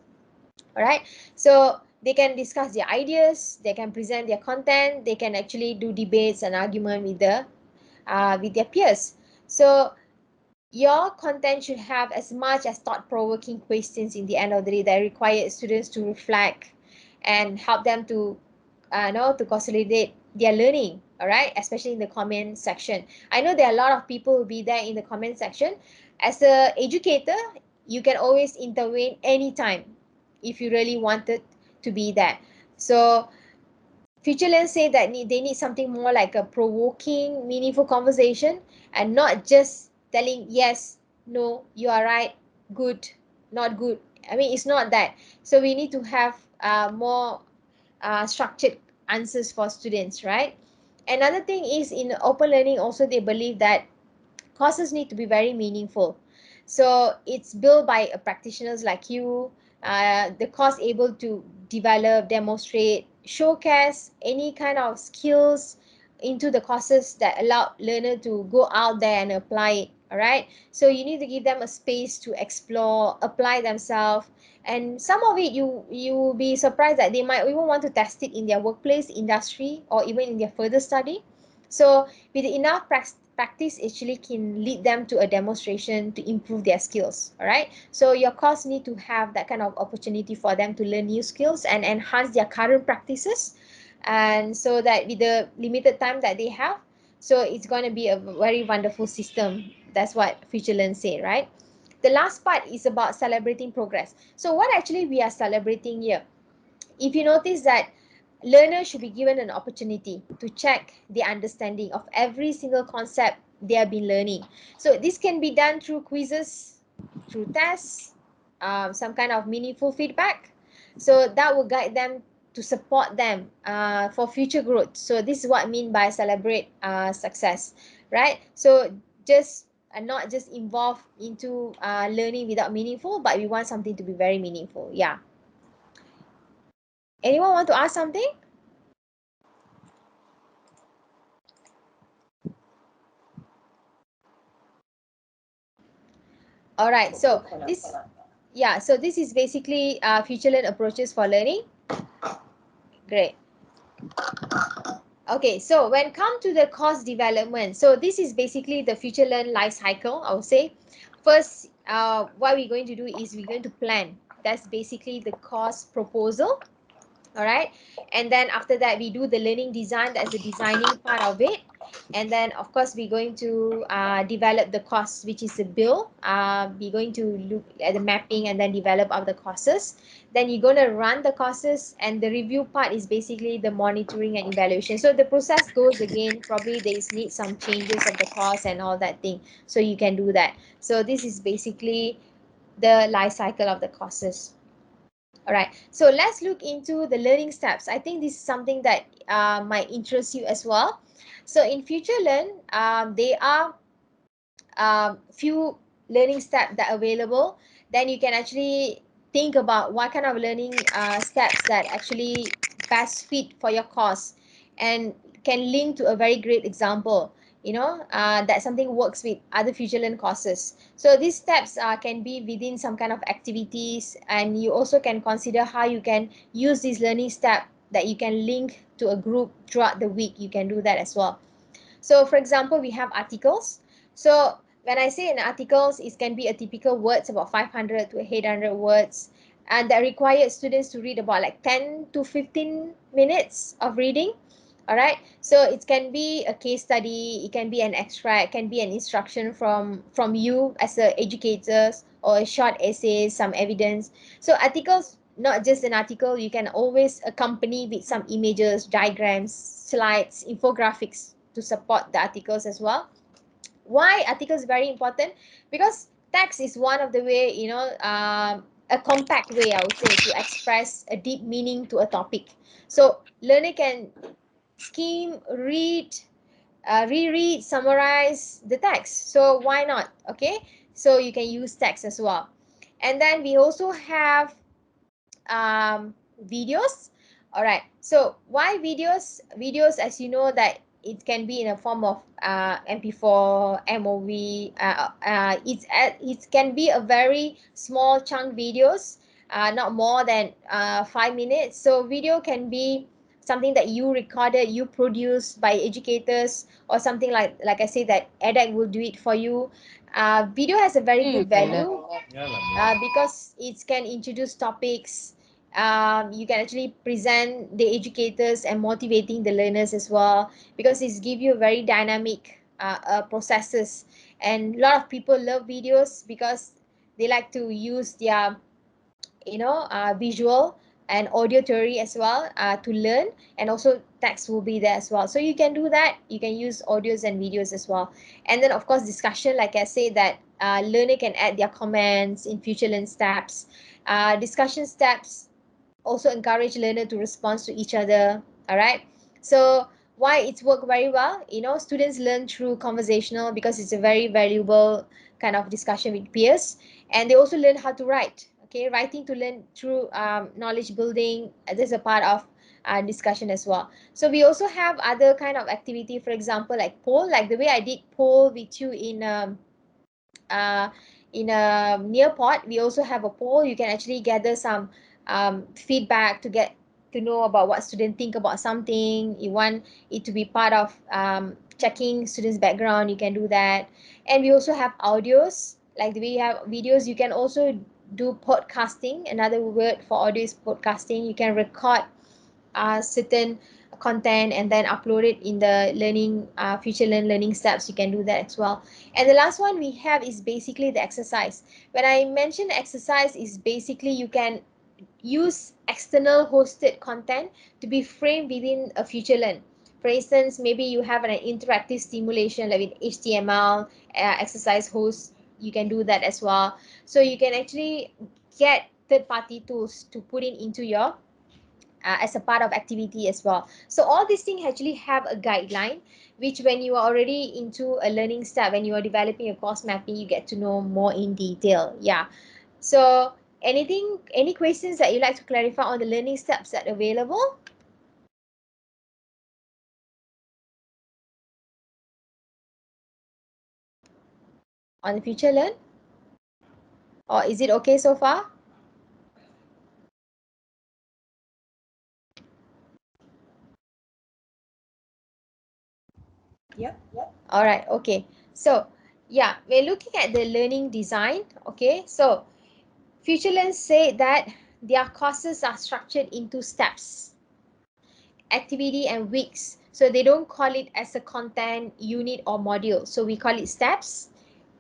All right, so they can discuss their ideas, they can present their content, they can actually do debates and argument with their peers. So your content should have as much as thought-provoking questions in the end of the day that require students to reflect and help them to to consolidate their learning. All right, especially in the comment section. I know there are a lot of people who will be there in the comment section. As a educator, you can always intervene anytime if you really wanted to be there. So FutureLearn say that they need something more like a provoking, meaningful conversation and not just telling yes, no, you are right, good, not good. I mean, it's not that. So we need to have more structured answers for students, right? Another thing is in open learning also they believe that courses need to be very meaningful. So it's built by practitioners like you, the course able to develop, demonstrate, showcase any kind of skills into the courses that allow learner to go out there and apply it. All right. So you need to give them a space to explore, apply themselves. And some of it you will be surprised that they might even want to test it in their workplace, industry, or even in their further study. So with enough practice actually can lead them to a demonstration to improve their skills. All right, so your course need to have that kind of opportunity for them to learn new skills and enhance their current practices, and so that with the limited time that they have, so it's going to be a very wonderful system. That's what FutureLearn say, right? The last part is about celebrating progress. So what actually we are celebrating here, if you notice that learners should be given an opportunity to check the understanding of every single concept they have been learning. So this can be done through quizzes, through tests, some kind of meaningful feedback. So that will guide them to support them for future growth. So this is what I mean by celebrate success, right? So just not just involved into learning without meaningful, but we want something to be very meaningful. Yeah. Anyone want to ask something? All right, so this is basically FutureLearn approaches for learning. Great. Okay, so when come to the course development, so this is basically the FutureLearn life cycle, I would say. First, what we're going to do is we're going to plan. That's basically the course proposal. All right, and then after that we do the learning design, that's the designing part of it. And then of course we're going to develop the course, which is the bill. We're going to look at the mapping and then develop of the courses. Then you're going to run the courses, and the review part is basically the monitoring and evaluation. So the process goes again, probably there is need some changes of the course and all that thing, so you can do that. So this is basically the life cycle of the courses. All right, so let's look into the learning steps. I think this is something that might interest you as well. So in FutureLearn, there are few learning steps that are available. Then you can actually think about what kind of learning steps that actually best fit for your course and can link to a very great example, that something works with other FutureLearn courses. So these steps can be within some kind of activities, and you also can consider how you can use this learning step that you can link to a group throughout the week. You can do that as well. So for example, we have articles. So when I say in articles, it can be a typical words about 500 to 800 words, and that requires students to read about like 10 to 15 minutes of reading. All right, so it can be a case study, it can be an extract, it can be an instruction from you as a educators, or a short essay, some evidence. So articles, not just an article, you can always accompany with some images, diagrams, slides, infographics to support the articles as well. Why articles very important? Because text is one of the way, a compact way, I would say, to express a deep meaning to a topic. So learner can skim, read, reread, summarize the text. So why not? Okay, so you can use text as well. And then we also have videos. All right, so why videos? Videos, as you know, that it can be in a form of mp4, mov. It can be a very small chunk videos, not more than 5 minutes. So video can be something that you recorded, you produced by educators, or something like I say that edX will do it for you. Video has a very good value because it can introduce topics. You can actually present the educators and motivating the learners as well, because it's give you very dynamic processes. And a lot of people love videos because they like to use their visual and auditory as well to learn, and also text will be there as well. So you can do that, you can use audios and videos as well. And then of course discussion, like I say that learner can add their comments in future learn steps. Discussion steps also encourage learner to respond to each other. All right, so why it's worked very well, students learn through conversational because it's a very valuable kind of discussion with peers. And they also learn how to write. Okay, writing to learn through knowledge building. This is a part of discussion as well. So we also have other kind of activity, for example, like poll, like the way I did poll with you uh, in a Nearpod. We also have a poll. You can actually gather some feedback to get to know about what students think about something. You want it to be part of checking students' background, you can do that. And we also have audios, like the way you have videos. You can also do podcasting. Another word for audio is podcasting. You can record certain content and then upload it in the learning future learning steps. You can do that as well. And the last one we have is basically the exercise. When I mention exercise, is basically you can use external hosted content to be framed within a future learn. For instance, maybe you have an interactive stimulation like with HTML exercise host. You can do that as well. So you can actually get third-party tools to put it into your as a part of activity as well. So all these things actually have a guideline, which when you are already into a learning step, when you are developing a course mapping, you get to know more in detail. Yeah. So any questions that you like to clarify on the learning steps that are available on the future learn? Or is it okay so far? Yep. All right, okay. So yeah, we're looking at the learning design. Okay, so FutureLearn say that their courses are structured into steps, activity and weeks. So they don't call it as a content unit or module. So we call it steps,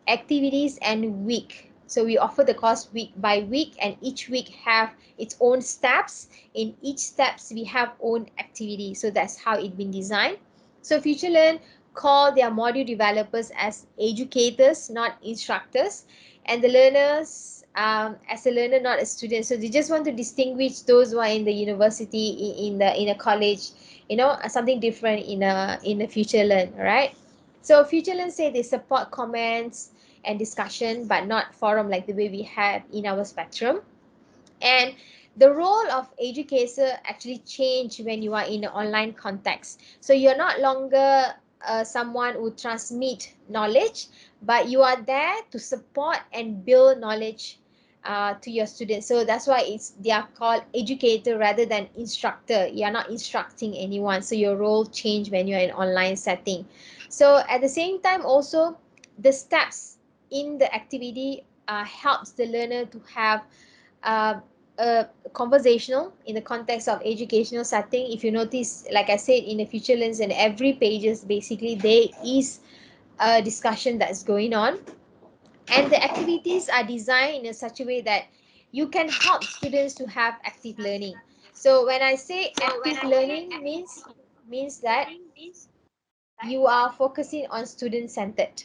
activities and week. So we offer the course week by week, and each week have its own steps. In each steps we have own activity. So that's how it's been designed. So FutureLearn call their module developers as educators, not instructors, and the learners as a learner, not a student. So they just want to distinguish those who are in the university, in a college, something different in a FutureLearn. All right. So FutureLearn say they support comments and discussion, but not forum like the way we have in our spectrum. And the role of educator actually change when you are in an online context. So you're not longer someone who transmit knowledge, but you are there to support and build knowledge to your students. So that's why they are called educator rather than instructor. You are not instructing anyone, so your role change when you're in online setting. So at the same time also, the steps in the activity helps the learner to have uh, conversational in the context of educational setting. If you notice, like I said, in the future lens and every pages, basically there is a discussion that's going on, and the activities are designed in a such a way that you can help students to have active learning. So when I say active learning means that you are focusing on student centered,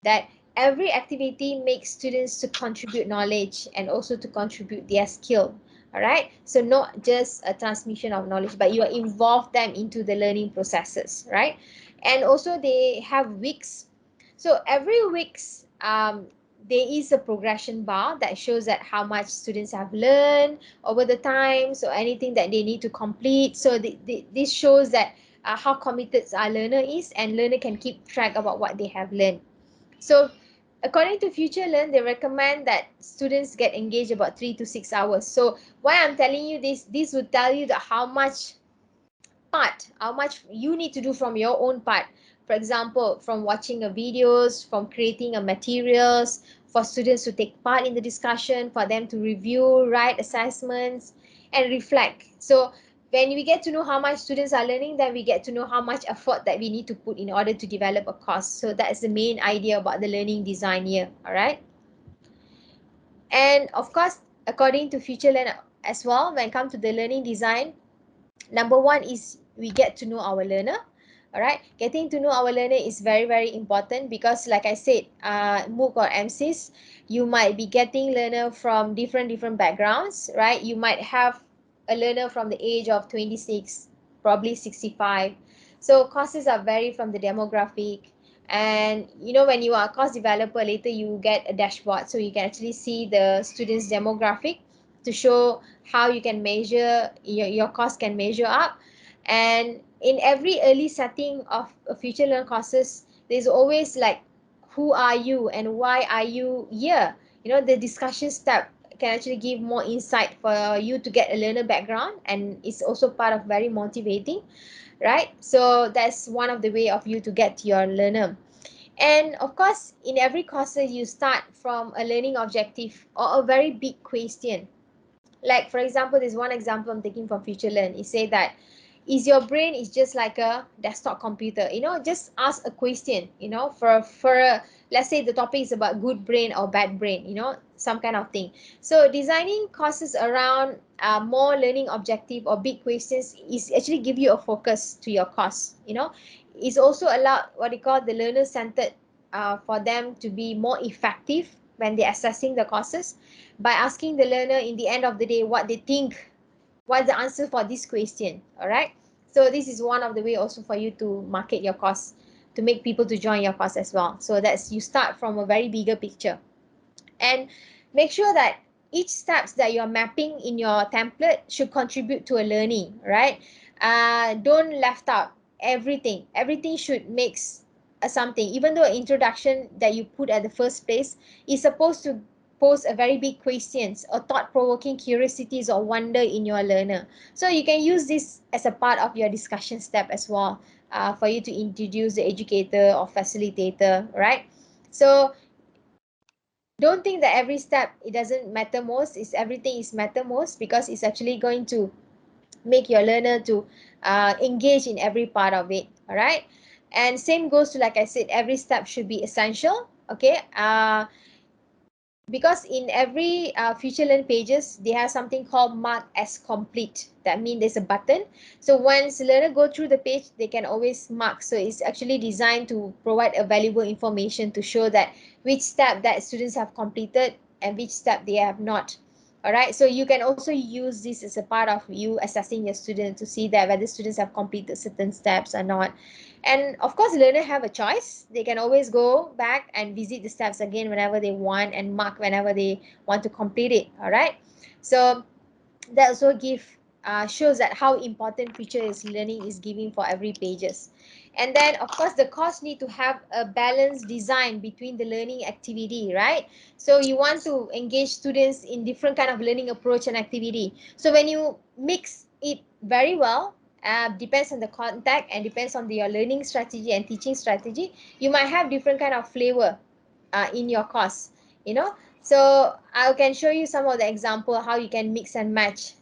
that every activity makes students to contribute knowledge and also to contribute their skill. All right, so not just a transmission of knowledge, but you are involve them into the learning processes, right? And also they have weeks. So every weeks there is a progression bar that shows that how much students have learned over the time, so anything that they need to complete. So this shows that how committed our learner is, and learner can keep track about what they have learned. So according to Future Learn, they recommend that students get engaged about 3 to 6 hours. So why I'm telling you this would tell you that how much you need to do from your own part. For example, from watching a videos, from creating a materials, for students to take part in the discussion, for them to review, write assessments, and reflect. So when we get to know how much students are learning, then we get to know how much effort that we need to put in order to develop a course. So that is the main idea about the learning design here. All right. And of course, according to Future Learn as well, when it comes to the learning design, number one is we get to know our learner. All right, getting to know our learner is very, very important, because like I said, MOOC or MCs, you might be getting learner from different backgrounds, right? You might have a learner from the age of 26, probably 65. So courses are vary from the demographic. And when you are a course developer, later you get a dashboard, so you can actually see the students demographic to show how you can measure your course can measure up. And in every early setting of Future Learn courses, there's always like, who are you and why are you here? The discussion step can actually give more insight for you to get a learner background, and it's also part of very motivating, right? So that's one of the way of you to get to your learner. And of course, in every course, you start from a learning objective or a very big question. Like for example, there's one example I'm taking from Future Learn. It say that, is your brain is just like a desktop computer? Just ask a question, for let's say the topic is about good brain or bad brain, some kind of thing. So designing courses around more learning objective or big questions is actually give you a focus to your course. It's also allowed what they call the learner centered, for them to be more effective when they're assessing the courses, by asking the learner in the end of the day what they think, what's the answer for this question. All right, so this is one of the way also for you to market your course, to make people to join your course as well. So that's, you start from a very bigger picture, and make sure that each steps that you're mapping in your template should contribute to a learning, right? Don't left out everything should makes a something. Even though introduction that you put at the first place is supposed to pose a very big questions or thought-provoking curiosities or wonder in your learner. So you can use this as a part of your discussion step as well, for you to introduce the educator or facilitator, right? So don't think that every step it doesn't matter most, is everything is matter most, because it's actually going to make your learner to engage in every part of it. All right, and same goes to, like I said, every step should be essential. Okay, because in every Future Learn pages, they have something called mark as complete. That means there's a button. So once the learner go through the page, they can always mark. So it's actually designed to provide a valuable information to show that which step that students have completed and which step they have not. All right, so you can also use this as a part of you assessing your student to see that whether students have completed certain steps or not. And of course, learner have a choice. They can always go back and visit the steps again whenever they want, and mark whenever they want to complete it. All right, so that also shows that how important future is learning is giving for every pages. And then of course the course need to have a balanced design between the learning activity, right? So you want to engage students in different kind of learning approach and activity. So when you mix it very well, depends on the contact and depends on your learning strategy and teaching strategy, you might have different kind of flavor in your course, so I can show you some of the example how you can mix and match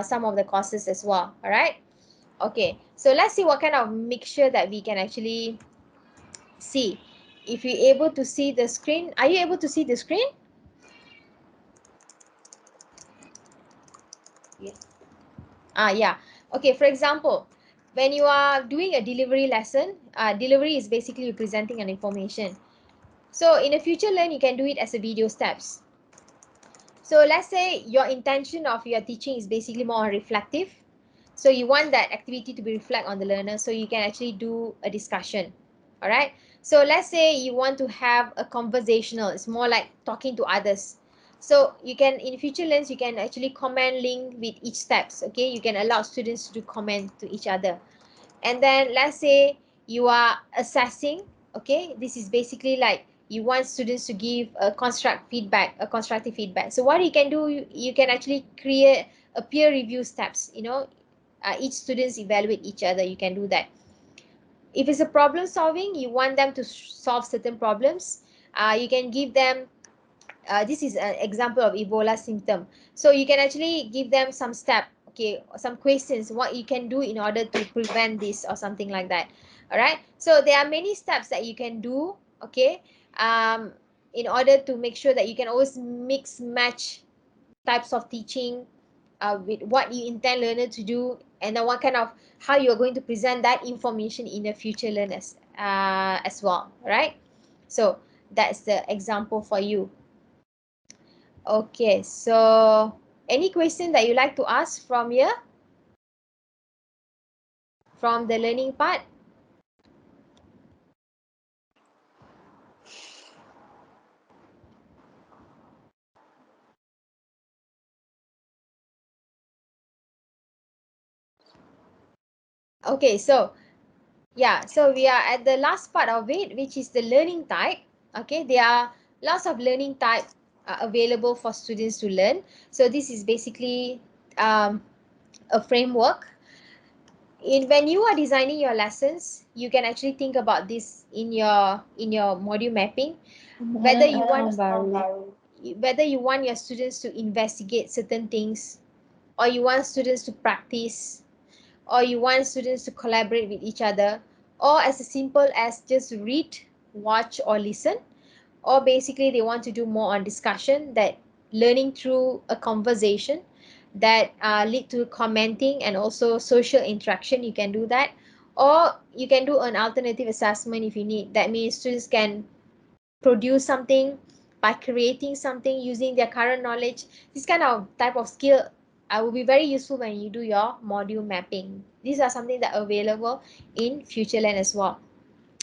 some of the courses as well. All right, okay, so let's see what kind of mixture that we can actually see. If you're able to see the screen, are you able to see the screen? Yes. Yeah, okay, for example, when you are doing a delivery lesson, delivery is basically you presenting an information. So in the Future Learn, you can do it as a video steps. So let's say your intention of your teaching is basically more reflective. So you want that activity to be reflect on the learner, so you can actually do a discussion. All right. So let's say you want to have a conversational, it's more like talking to others. So you can, in Future Learns, you can actually comment link with each steps. Okay, you can allow students to comment to each other. And then let's say you are assessing. Okay, this is basically like You want students to give a constructive feedback. So what you can do, you can actually create a peer review steps, each students evaluate each other. You can do that. If it's a problem solving, you want them to solve certain problems, you can give them, this is an example of Ebola symptom. So you can actually give them some step, okay, some questions, what you can do in order to prevent this or something like that. All right. So there are many steps that you can do, okay, in order to make sure that you can always mix match types of teaching with what you intend learner to do, and then what kind of how you're going to present that information in the future learners as well, right? So that's the example for you. Okay, so any question that you like to ask from here, from the learning part? Okay, so yeah, so we are at the last part of it, which is the learning type. Okay, there are lots of learning type available for students to learn. So this is basically a framework. When you are designing your lessons, you can actually think about this in your module mapping. Whether you want whether you want your students to investigate certain things, or you want students to practice, or you want students to collaborate with each other, or as simple as just read, watch, or listen, or basically they want to do more on discussion, that learning through a conversation that lead to commenting and also social interaction, you can do that. Or you can do an alternative assessment if you need. That means students can produce something by creating something using their current knowledge. This kind of type of skill will be very useful when you do your module mapping. These are something that are available in FutureLearn as well.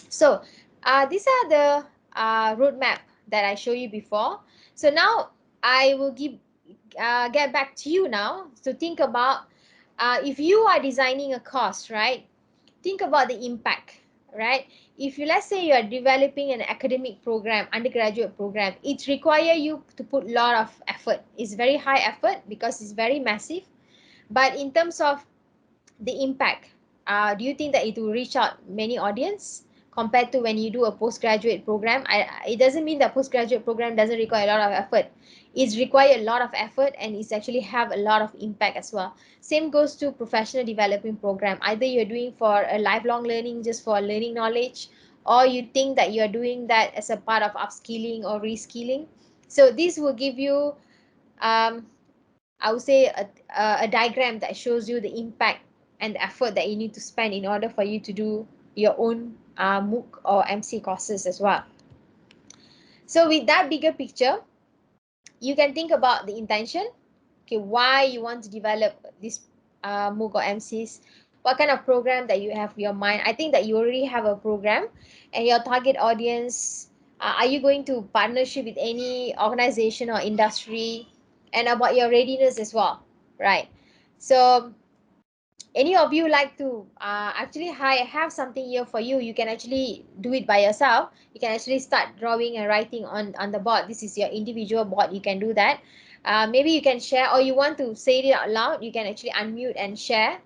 So these are the roadmap that I showed you before. So now I will get back to you now to think about if you are designing a course, right? Think about the impact, right? If you, let's say you are developing an academic program, undergraduate program, it require you to put a lot of effort. It's very high effort because it's very massive. But in terms of the impact, do you think that it will reach out many audience compared to when you do a postgraduate program? It doesn't mean that postgraduate program doesn't require a lot of effort. It's require a lot of effort, and it's actually have a lot of impact as well. Same goes to professional development program. Either you're doing for a lifelong learning, just for learning knowledge, or you think that you're doing that as a part of upskilling or reskilling. So this will give you um, I would say a diagram that shows you the impact and the effort that you need to spend in order for you to do your own MOOC or MC courses as well. So with that bigger picture, you can think about the intention, okay, why you want to develop this MOOC or MCs, what kind of program that you have in your mind. I think that you already have a program, and your target audience, are you going to partnership with any organization or industry, and about your readiness as well, right? So any of you like to actually have something here for you, you can actually do it by yourself. You can actually start drawing and writing on the board. This is your individual board. You can do that. Maybe you can share, or you want to say it out loud, you can actually unmute and share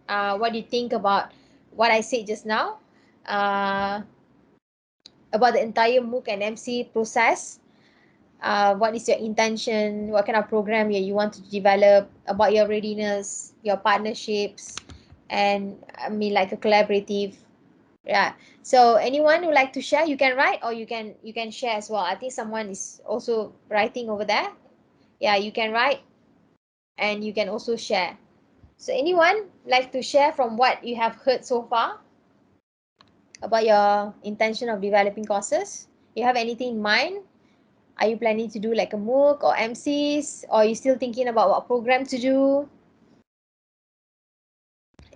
what you think about what I said just now, about the entire MOOC and MC process. What is your intention, what kind of program you want to develop, about your readiness, your partnerships, and I mean like a collaborative. Yeah, so anyone who like to share, you can write, or you can share as well. I think someone is also writing over there. Yeah, you can write and you can also share. So anyone like to share from what you have heard so far about your intention of developing courses? You have anything in mind? Are you planning to do like a MOOC or MCs, or are you still thinking about what program to do?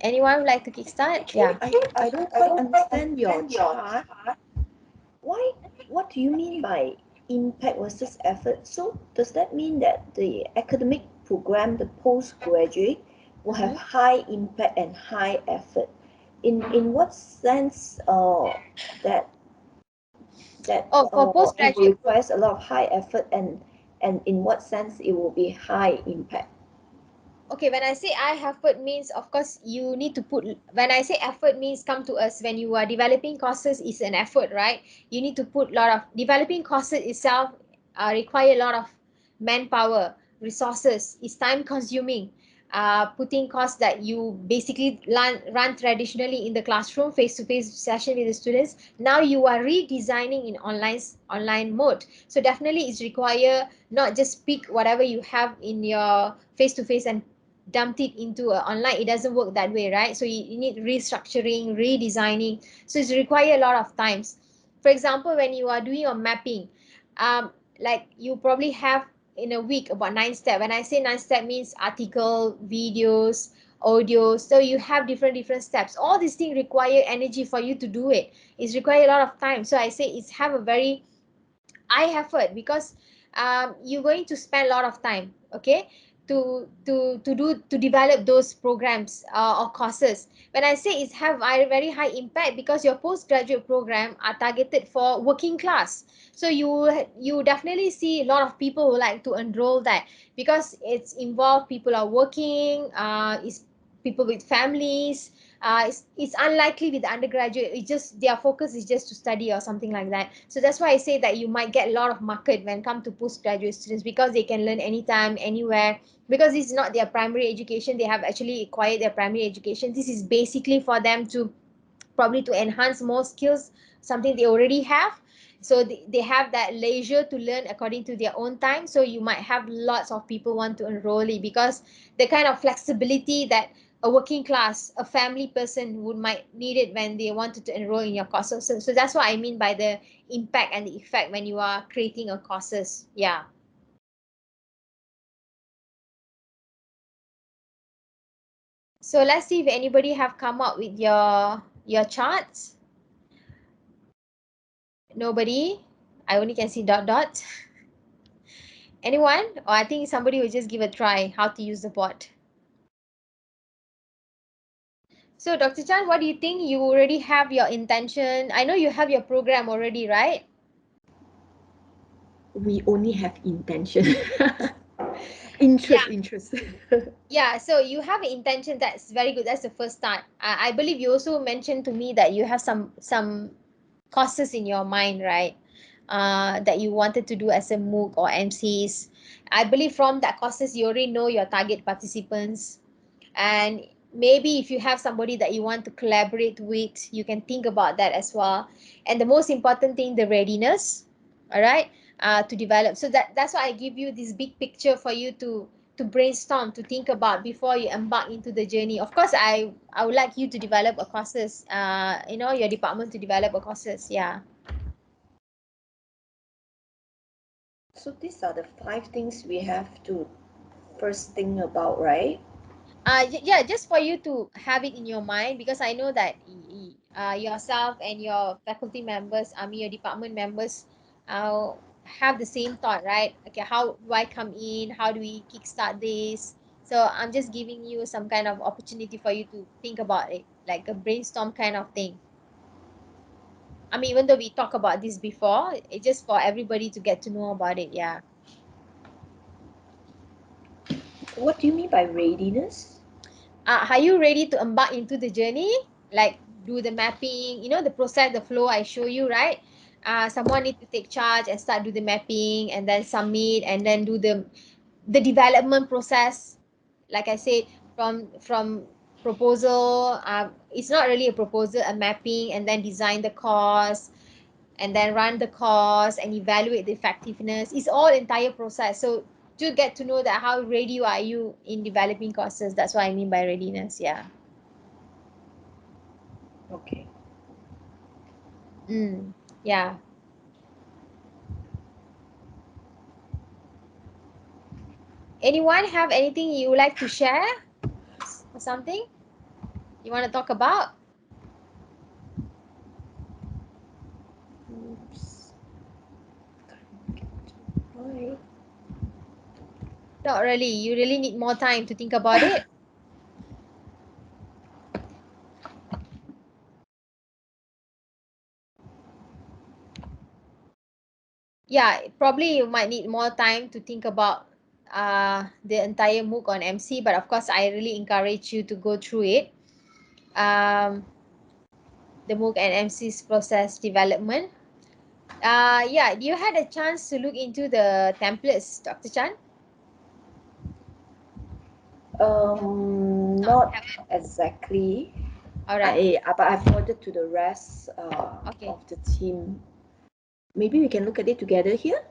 Anyone would like to kickstart? Actually, I don't quite understand your chart. Why? What do you mean by impact versus effort? So does that mean that the academic program, the postgraduate, will have high impact and high effort? In what sense that that Oh, for it will postgraduate requires a lot of high effort, and in what sense it will be high impact? Okay, when I say I have put means, of course, you need to put, when I say effort means come to us when you are developing courses is an effort, right? You need to put a lot of, developing courses itself require a lot of manpower, resources, it's time consuming. Putting courses that you basically run traditionally in the classroom, face-to-face session with the students. Now you are redesigning in online mode. So definitely it's require not just pick whatever you have in your face-to-face and dumped it into online. It doesn't work that way, right? So you need restructuring, redesigning. So it's require a lot of times. For example, when you are doing your mapping, like you probably have in a week about 9 steps. When I say 9 step means article, videos, audio. So you have different steps. All these things require energy for you to do it. It's require a lot of time. So I say it's have a very high effort because you're going to spend a lot of time, okay, to develop those programs or courses. When I say it's have a very high impact because your postgraduate program are targeted for working class. So you definitely see a lot of people who like to enroll that because it's involved people are working, is people with families. It's unlikely with the undergraduate. It's just their focus is just to study or something like that. So that's why I say that you might get a lot of market when come to postgraduate students because they can learn anytime, anywhere. Because this is not their primary education, they have actually acquired their primary education. This is basically for them to probably to enhance more skills, something they already have. So they have that leisure to learn according to their own time. So you might have lots of people want to enroll it because the kind of flexibility that a working class, a family person would might need it when they wanted to enroll in your courses. So that's what I mean by the impact and the effect when you are creating a courses. Yeah. So let's see if anybody have come up with your charts. Nobody. I only can see dot dot. Anyone? Or I think somebody will just give a try how to use the bot. So Dr. Chan, what do you think? You already have your intention. I know you have your program already, right? We only have intention. Yeah. Interest. Yeah, so you have an intention. That's very good. That's the first start. I believe you also mentioned to me that you have some courses in your mind, right? That you wanted to do as a MOOC or MCs. I believe from that courses you already know your target participants, and maybe if you have somebody that you want to collaborate with, you can think about that as well. And the most important thing, the readiness, all right, to develop. So that's why I give you this big picture for you to brainstorm, to think about before you embark into the journey. Of course, I would like you to develop a courses, your department to develop a courses. Yeah. So these are the 5 things we have to first think about, right? Yeah, just for you to have it in your mind, because I know that yourself and your faculty members, your department members, have the same thought, right? Okay, how do I come in? How do we kickstart this? So I'm just giving you some kind of opportunity for you to think about it, like a brainstorm kind of thing. I mean, even though we talked about this before, it's just for everybody to get to know about it. Yeah. What do you mean by readiness? Are you ready to embark into the journey? Like do the mapping, the process, the flow I show you, right? Someone need to take charge and start do the mapping and then submit and then do the development process. Like I said, from proposal, it's not really a proposal, a mapping, and then design the course and then run the course and evaluate the effectiveness. It's all entire process. So to get to know that how ready are you in developing courses. That's what I mean by readiness. Yeah. Okay. Yeah. Anyone have anything you would like to share or something you want to talk about? Oops. Right. Not really. You really need more time to think about it. Yeah, probably you might need more time to think about the entire MOOC on MC, but of course, I really encourage you to go through it. The MOOC and MC's process development. Yeah, you had a chance to look into the templates, Dr. Chan? Not exactly. All right. But I forwarded to the rest Okay. of the team. Maybe we can look at it together here.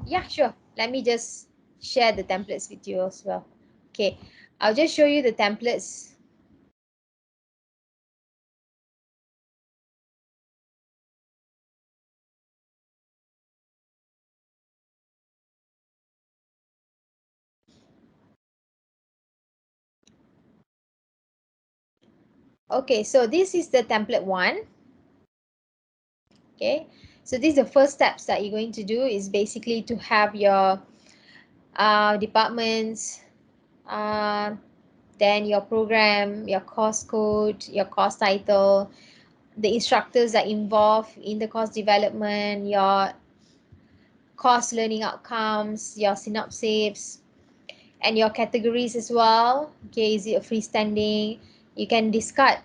Yeah, sure. Let me just share the templates with you as well. Okay, I'll just show you the templates. Okay, so this is the template one. Okay, so this is the first steps that you're going to do is basically to have your departments, then your program, your course code, your course title, the instructors that involved in the course development, your course learning outcomes, your synopsis, and your categories as well. Okay, is it a freestanding? You can discard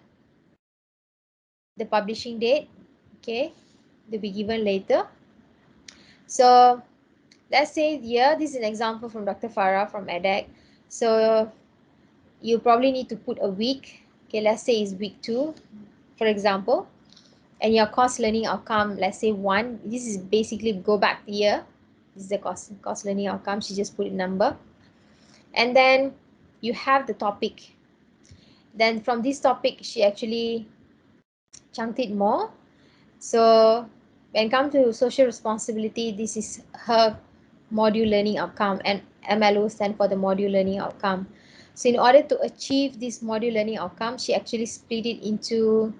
the publishing date. Okay, to be given later. So let's say here, this is an example from Dr. Farah from edX. So you probably need to put a week. Okay, let's say it's week 2, for example. And your course learning outcome, let's say 1. This is basically go back here. This is the course learning outcome. She just put a number. And then you have the topic. Then from this topic, she actually chunked it more. So when it comes to social responsibility, this is her module learning outcome, and MLO stand for the module learning outcome. So in order to achieve this module learning outcome, she actually split it into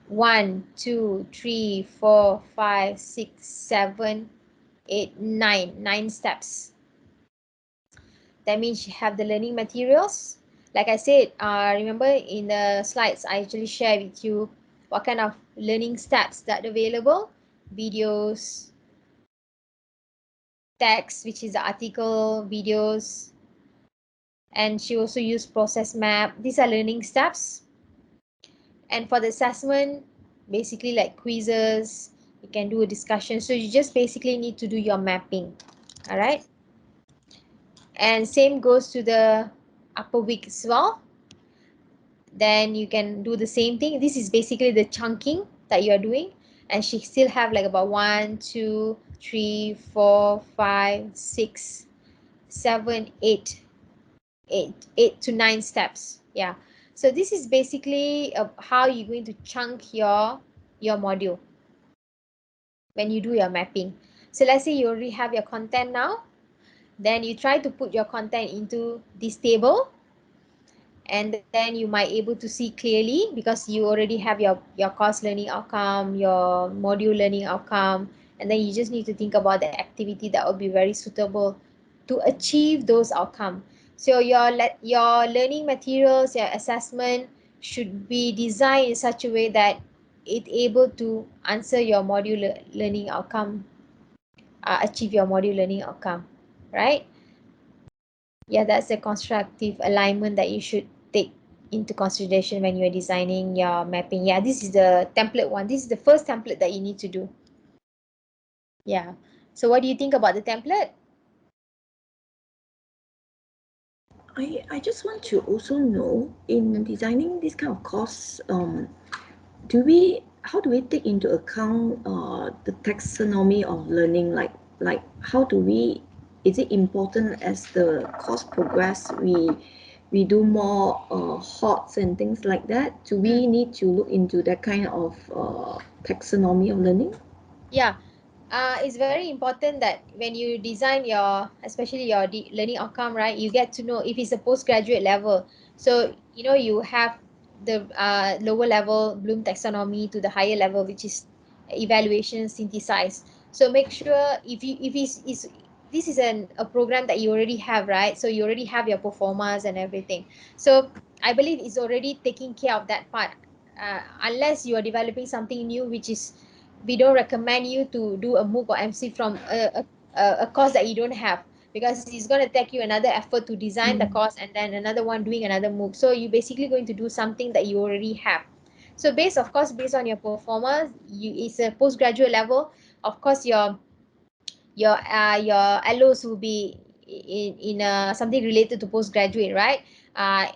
1, 2, 3, 4, 5, 6, 7, 8, 9 steps. That means you have the learning materials. Like I said, remember in the slides, I actually share with you what kind of learning steps that are available. Videos, text, which is the article, videos, and she also used process map. These are learning steps. And for the assessment, basically like quizzes, you can do a discussion. So you just basically need to do your mapping. All right. And same goes to the upper week as well. Then you can do the same thing. This is basically the chunking that you are doing. And she still have like about 1, 2, 3, 4, 5, 6, 7, 8, 8 to 9 steps. Yeah. So this is basically how you're going to chunk your module when you do your mapping. So let's say you already have your content now. Then you try to put your content into this table, and then you might able to see clearly because you already have your course learning outcome, your module learning outcome, and then you just need to think about the activity that will be very suitable to achieve those outcomes. So your learning materials, your assessment should be designed in such a way that it able to answer your module learning outcome, achieve your module learning outcome, right? Yeah, that's a constructive alignment that you should take into consideration when you're designing your mapping. Yeah, this is the template one. This is the first template that you need to do. Yeah. So what do you think about the template? I just want to also know in designing this kind of course, how do we take into account the taxonomy of learning? Like how do we, is it important as the course progress we do more HOTs and things like that? Do we need to look into that kind of taxonomy of learning? Yeah. It's very important that when you design your, especially your learning outcome, right, you get to know if it's a postgraduate level. So, you have the lower level Bloom taxonomy to the higher level, which is evaluation synthesize. So make sure if it's this is a program that you already have, right? So you already have your performance and everything. So I believe it's already taking care of that part. Unless you are developing something new, which is we don't recommend you to do a MOOC or MC from a course that you don't have, because it's going to take you another effort to design the course and then another one doing another MOOC. So you're basically going to do something that you already have. So based, of course, based on your performance, it's a postgraduate level. Of course, your LOs will be in something related to postgraduate, right?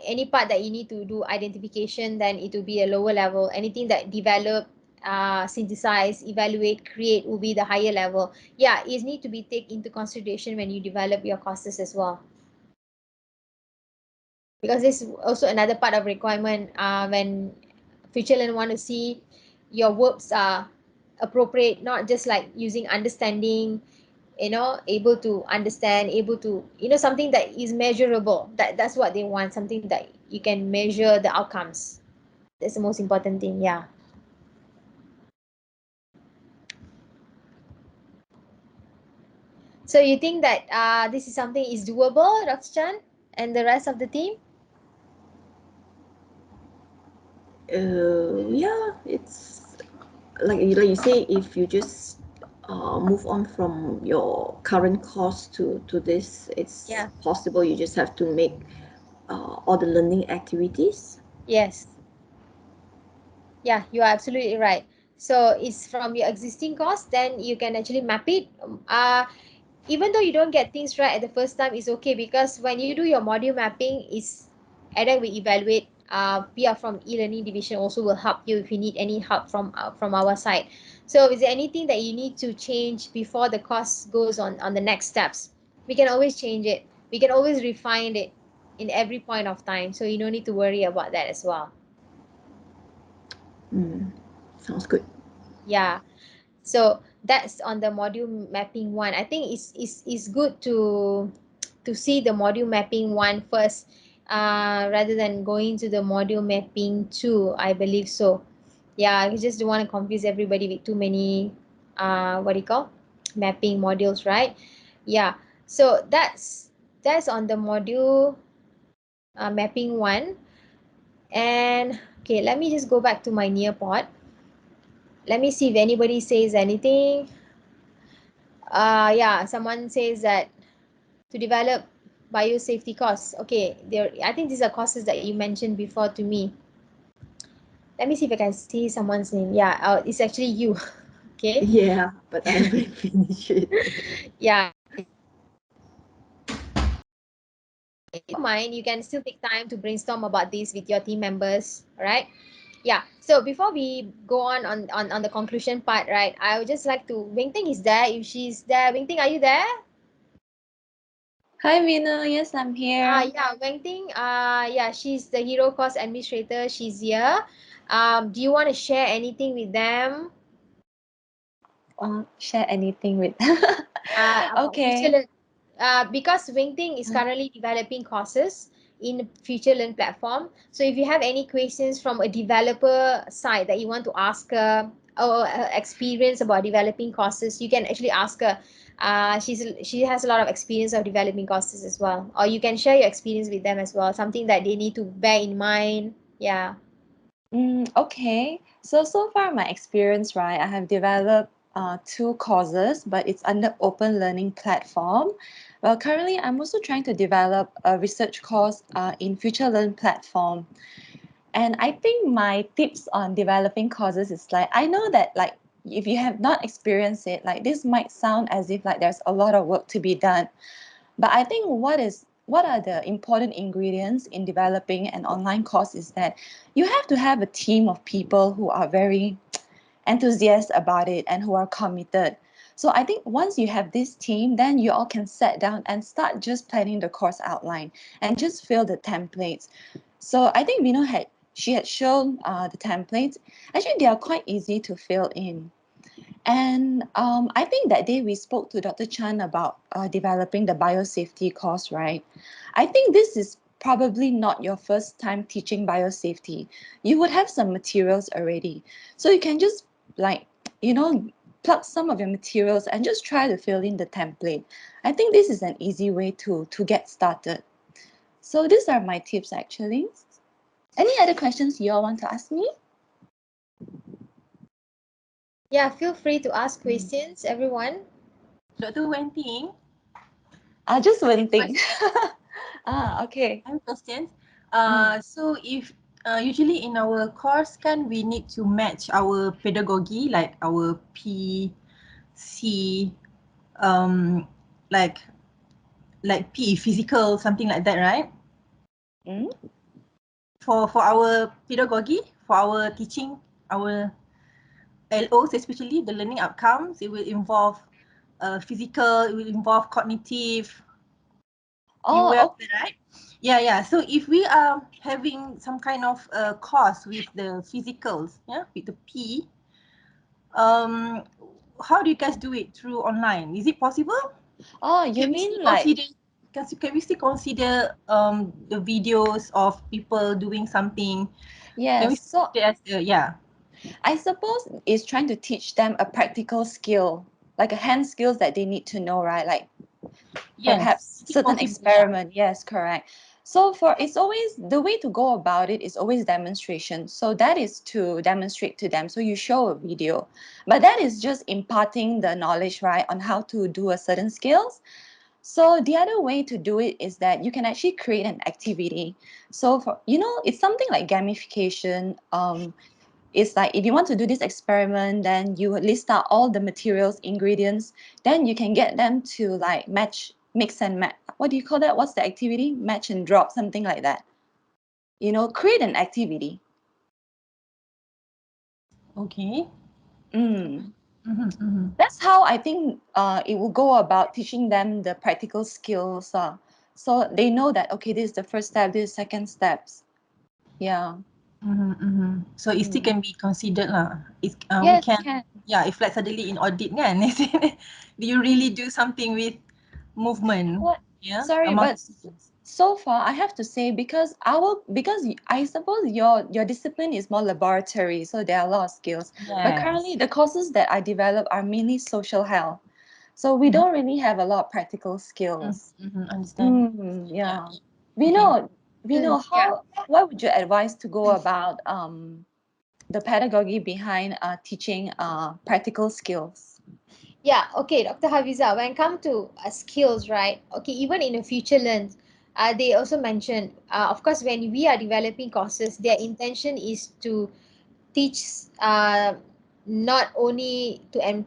Any part that you need to do identification, then it will be a lower level. Anything that develop, synthesize, evaluate, create will be the higher level. Yeah, it need to be taken into consideration when you develop your courses as well. Because this is also another part of requirement when future learner want to see your works are appropriate, not just like using understanding, able to understand, able to, something that is measurable. That's what they want, something that you can measure the outcomes. That's the most important thing. Yeah. So you think that this is something is doable, Dr. Chan and the rest of the team? Yeah, it's like you say, if you just move on from your current course to this, it's Yeah. possible. You just have to make all the learning activities. Yes. Yeah, you are absolutely right. So it's from your existing course, then you can actually map it. Even though you don't get things right at the first time, it's okay, because when you do your module mapping, is and then we evaluate. We are from e-learning division also will help you if you need any help from our side. So is there anything that you need to change before the course goes on the next steps? We can always change it. We can always refine it in every point of time. So you don't need to worry about that as well. Sounds good. Yeah. So that's on the module mapping one. I think it's good to see the module mapping one first, rather than going to the module mapping two. I believe so. Yeah, I just don't want to confuse everybody with too many what do you call, mapping modules, right? Yeah. So that's on the module mapping one. And okay, let me just go back to my Nearpod. Let me see if anybody says anything. Yeah, someone says that to develop biosafety course. Okay, there. I think these are courses that you mentioned before to me. Let me see if I can see someone's name. Yeah, it's actually you. Okay. Yeah, but I haven't finished it. Yeah. If you don't mind, you can still take time to brainstorm about this with your team members. All right. Yeah. So before we go on the conclusion part, right? I would just like to. Wing Ting is there. If she's there, Wing Ting, are you there? Hi, Vina. Yes, I'm here. Yeah, Weng Ting, yeah, she's the Hero Course Administrator. She's here. Do you want to share anything with them? Share anything with. About Future Okay. Learn? Because Weng Ting is currently developing courses in Future Learn platform. So if you have any questions from a developer side that you want to ask her, or her experience about developing courses, you can actually ask her. She has a lot of experience of developing courses as well. Or you can share your experience with them as well. Something that they need to bear in mind. Yeah. Okay. So far my experience, right, I have developed two courses, but it's under open learning platform. Well, currently I'm also trying to develop a research course in Future Learn platform. And I think my tips on developing courses is like, I know that like if you have not experienced it, like this might sound as if like there's a lot of work to be done. But I think what are the important ingredients in developing an online course is that you have to have a team of people who are very enthusiastic about it and who are committed. So I think once you have this team, then you all can sit down and start just planning the course outline and just fill the templates. So I think she had shown the templates. Actually, they are quite easy to fill in. And I think that day we spoke to Dr. Chan about developing the biosafety course, right? I think this is probably not your first time teaching biosafety. You would have some materials already. So you can just like, plug some of your materials and just try to fill in the template. I think this is an easy way to get started. So these are my tips actually. Any other questions you all want to ask me? Yeah, feel free to ask questions, everyone. Dr. Wenting, Just one thing. question. Okay. I have questions. Mm. So if usually in our course can we need to match our pedagogy like our P, C, um, like P physical something like that, right? Mm? For our pedagogy, for our teaching, our LOs especially the learning outcomes, it will involve physical, it will involve cognitive. You aware of Oh, that, right? Yeah, yeah. So if we are having some kind of course with the physicals, yeah, with the P, um, how do you guys do it through online? Is it possible? oh, you Can we mean still like, consider? Can we still consider the videos of people doing something? Can we yes. still So consider as yeah? I suppose it's trying to teach them a practical skill, like a hand skills that they need to know, right? Like Yes. perhaps Is it certain possible? Yeah. experiment. Yes, correct. So for it's always the way to go about it is always demonstration. So that is to demonstrate to them. So you show a video, but that is just imparting the knowledge, right, on how to do a certain skills. So the other way to do it is that you can actually create an activity. So for it's something like gamification. It's like if you want to do this experiment, then you would list out all the materials, ingredients, then you can get them to like mix and match. What do you call that? What's the activity? Match and drop, something like that. Create an activity. Okay. Mm. Mm-hmm, mm-hmm. That's how I think it will go about teaching them the practical skills. So they know that, okay, this is the first step, this is second steps. Yeah. Mm-hmm, mm-hmm. So it still Mm. can be considered lah. It we Yes, can, can. yeah. If like suddenly in audit kan, do you really do something with movement? What? Yeah, Sorry, among but the students. so far I have to say I suppose your discipline is more laboratory, so there are a lot of skills. But currently Yes. the courses that I develop are mainly social health. So we Mm-hmm, don't really have a lot of practical skills. mm-hmm, understand. Yeah. Yeah. We Okay. know we know Yeah. how what would you advise to go about the pedagogy behind teaching practical skills? Yeah, okay, Dr. Hafiza, when it comes to skills, right? Okay, even in the future learn, they also mentioned, of course, when we are developing courses, their intention is to teach not only to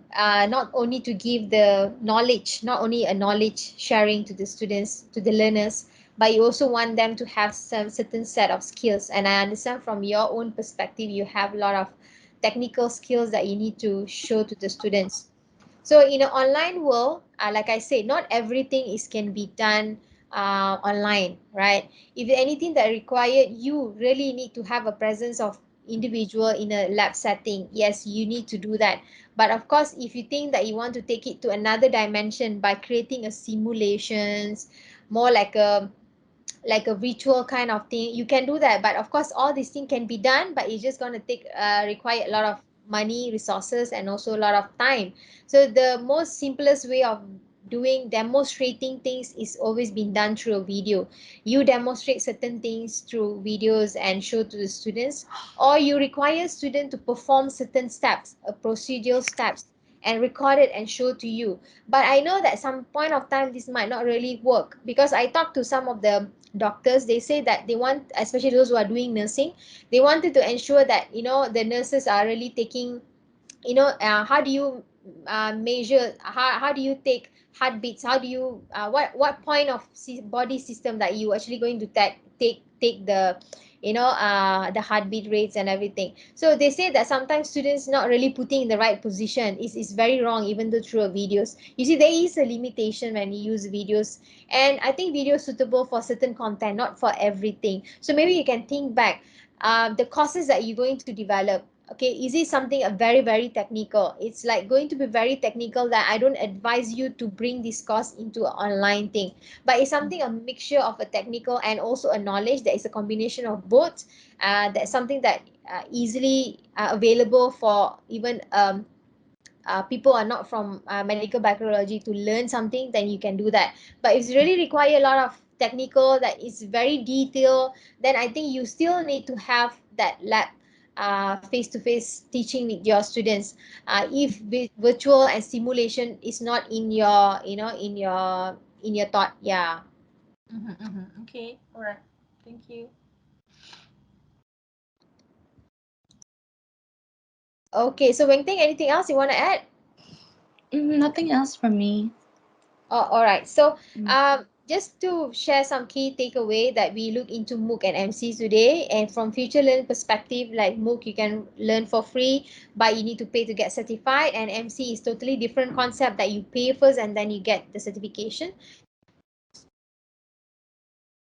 not only to give the knowledge, not only a knowledge sharing to the students, to the learners, but you also want them to have some certain set of skills. And I understand from your own perspective, you have a lot of technical skills that you need to show to the students. So in an online world, like I said, not everything is can be done online, right? If anything that required, you really need to have a presence of individual in a lab setting. Yes, you need to do that. But of course, if you think that you want to take it to another dimension by creating a simulations, more like a virtual kind of thing, you can do that. But of course all these things can be done, but it's just going to take require a lot of money, resources, and also a lot of time. So the most simplest way of doing demonstrating things is always been done through a video. You demonstrate certain things through videos and show to the students, or you require student to perform certain steps, a procedural steps, and record it and show to you. But I know that some point of time this might not really work, because I talked to some of the doctors. They say that they want, especially those who are doing nursing, they wanted to ensure that the nurses are really taking, how do you measure, how do you take heartbeats, how do you what point of body system that you actually going to take the the heartbeat rates and everything. So they say that sometimes students not really putting in the right position is very wrong, even though through a videos. You see, there is a limitation when you use videos, and I think video is suitable for certain content, not for everything. So maybe you can think back, the courses that you're going to develop. Okay, is it something very technical? It's like going to be very technical, that I don't advise you to bring this course into an online thing. But it's something a mixture of a technical and also a knowledge, that is a combination of both. That's something that easily available for even people are not from medical bacteriology to learn something, then you can do that. But if it's really require a lot of technical that is very detailed, then I think you still need to have that lab face-to-face teaching with your students. If virtual and simulation is not in your, in your thought. Yeah. Okay, all right. Thank you. Okay, so Weng Ting, anything else you want to add? Nothing else from me. Oh, all right. So, Mm. just to share some key takeaway that we look into MOOC and MC today, and from future learn perspective, like MOOC you can learn for free, but you need to pay to get certified, and MC is totally different concept that you pay first and then you get the certification.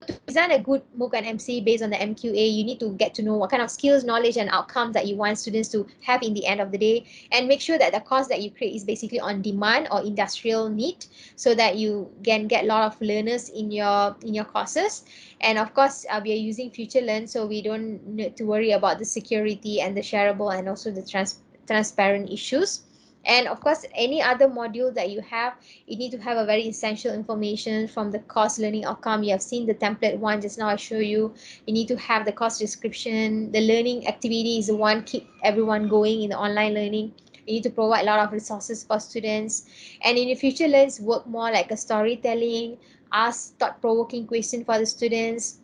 To present a good MOOC and MC based on the MQA, you need to get to know what kind of skills, knowledge, and outcomes that you want students to have in the end of the day, and make sure that the course that you create is basically on demand or industrial need, so that you can get a lot of learners in your courses. And of course, we are using Future Learn, so we don't need to worry about the security and the shareable and also the transparent issues. And of course, any other module that you have, you need to have a very essential information from the course learning outcome. You have seen the template one just now I show you. You need to have the course description. The learning activity is the one keep everyone going in the online learning. You need to provide a lot of resources for students. And in the future, let's work more like a storytelling, ask thought-provoking question for the students.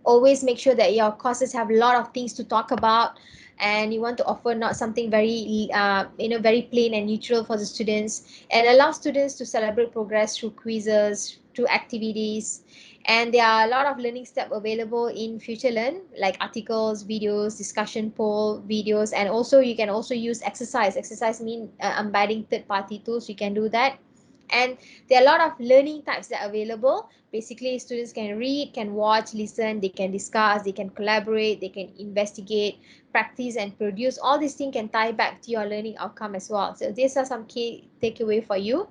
Always make sure that your courses have a lot of things to talk about, and you want to offer not something very very plain and neutral for the students, and allow students to celebrate progress through quizzes, through activities. And there are a lot of learning steps available in Future Learn, like articles, videos, discussion poll videos, and also you can also use exercise mean embedding third party tools. You can do that. And there are a lot of learning types that are available. Basically, students can read, can watch, listen, they can discuss, they can collaborate, they can investigate, practice, and produce. All these things can tie back to your learning outcome as well. So these are some key takeaway for you.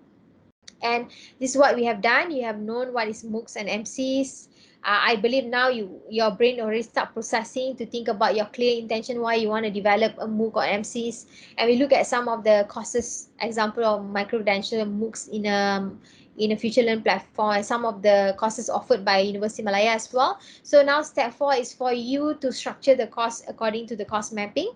And this is what we have done. You have known what is MOOCs and MCs. I believe now your brain already start processing to think about your clear intention why you want to develop a MOOC or MCs. And we look at some of the courses, example of Microcredential MOOCs in a Future Learn platform, and some of the courses offered by University Malaya as well. So now step 4 is for you to structure the course according to the course mapping.